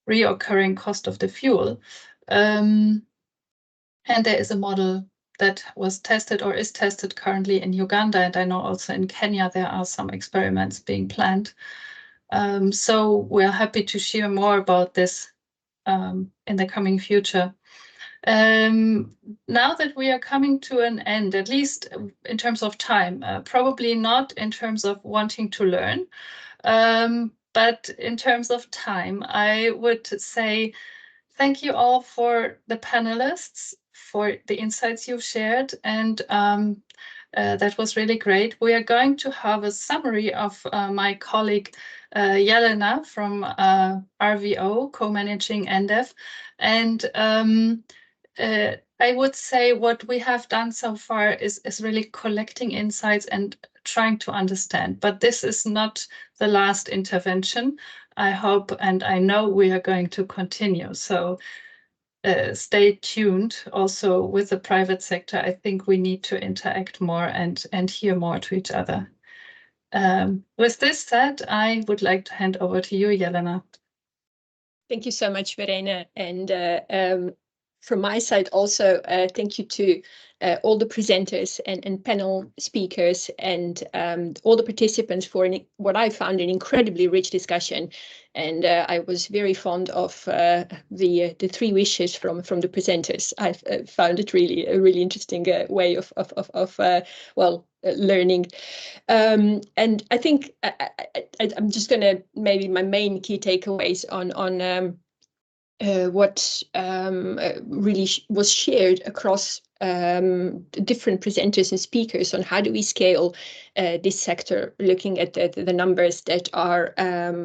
B: reoccurring cost of the fuel. And there is a model that was tested or is tested currently in Uganda, and I know also in Kenya there are some experiments being planned. So we're happy to share more about this in the coming future. Now that we are coming to an end, at least in terms of time, probably not in terms of wanting to learn, but in terms of time, I would say thank you all for the panelists, for the insights you've shared, and that was really great. We are going to have a summary of my colleague Jelena from RVO, co-managing EnDev, and I would say what we have done so far is really collecting insights and trying to understand. But this is not the last intervention. I hope and I know we are going to continue. So stay tuned also with the private sector. I think we need to interact more and hear more to each other. With this said, I would like to hand over to you, Jelena.
J: Thank you so much, Verena. And
L: from my side also, thank you to all the presenters and panel speakers and all the participants for what I found an incredibly rich discussion. And I was very fond of the 3 wishes from the presenters. I found it really a really interesting way of learning. And I think I'm just going to maybe my main key takeaways on what really was shared across different presenters and speakers on how do we scale this sector, looking at the numbers that are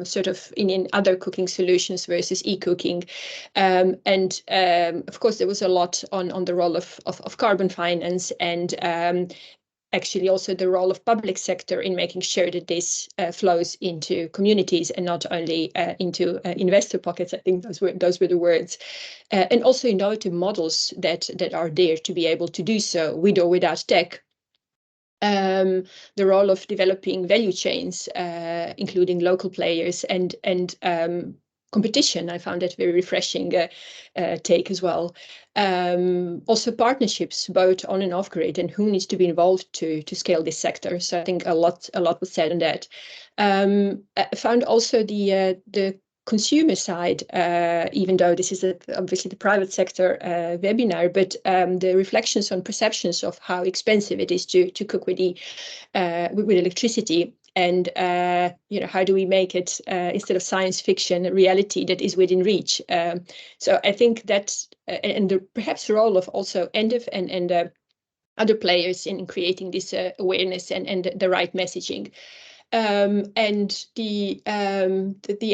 L: sort of in other cooking solutions versus e-cooking. And of course, there was a lot on the role of carbon finance and actually also the role of public sector in making sure that this flows into communities and not only into investor pockets. I think those were the words. And also innovative models that are there to be able to do so with or without tech. The role of developing value chains, including local players and competition. I found that very refreshing take as well. Also partnerships, both on and off grid, and who needs to be involved to scale this sector. So I think a lot was said on that. I found also the consumer side, even though this is obviously the private sector webinar, but the reflections on perceptions of how expensive it is to cook with electricity. And how do we make it instead of science fiction reality that is within reach? So I think that and perhaps the role of also EnDev and other players in creating this awareness and the right messaging. And the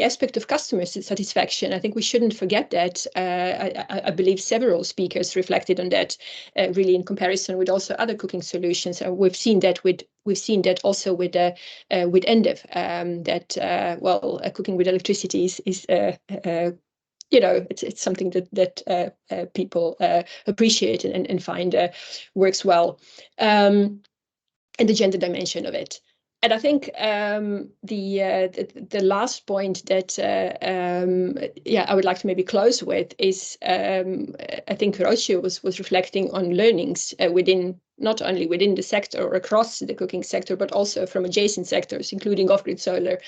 L: aspect of customer satisfaction, I think we shouldn't forget that. I believe several speakers reflected on that, really in comparison with also other cooking solutions. We've seen that also with EnDev. Cooking with electricity is it's something that people appreciate and find works well, and the gender dimension of it. And I think the last point that I would like to maybe close with is I think Hiroshi was reflecting on learnings within, not only within the sector or across the cooking sector, but also from adjacent sectors, including off-grid solar.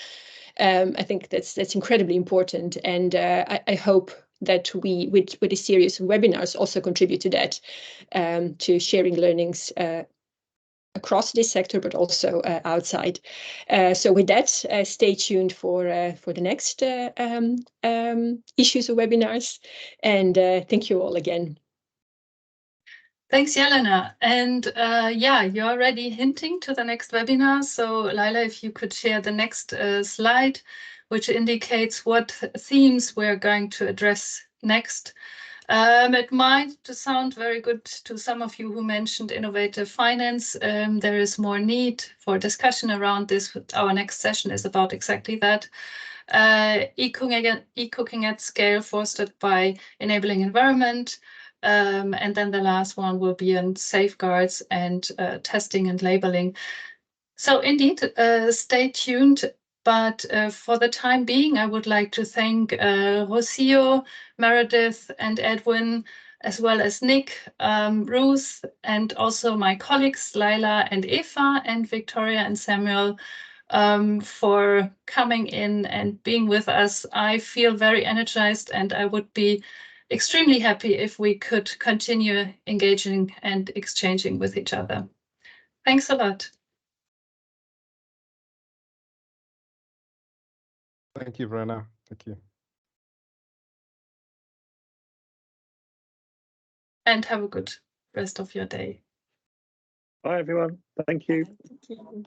L: I think that's incredibly important, and I hope that we, with a series of webinars, also contribute to that, to sharing learnings across this sector, but also outside. So with that, stay tuned for the next issues of webinars, and thank you all again.
B: Thanks, Jelena. And you're already hinting to the next webinar. So Laila, if you could share the next slide, which indicates what themes we're going to address next. It might sound very good to some of you who mentioned innovative finance. There is more need for discussion around this. Our next session is about exactly that. E-cooking at scale fostered by enabling environment. And then the last one will be on safeguards and testing and labeling. So indeed, stay tuned. But for the time being, I would like to thank Rocio, Meredith, and Edwin, as well as Nick, Ruth, and also my colleagues, Laila and Eva, and Victoria and Samuel, for coming in and being with us. I feel very energized, and I would be extremely happy if we could continue engaging and exchanging with each other. Thanks a lot.
D: Thank you, Verena. Thank you.
B: And have a good rest of your day.
I: Bye, everyone. Thank you.
L: Thank you.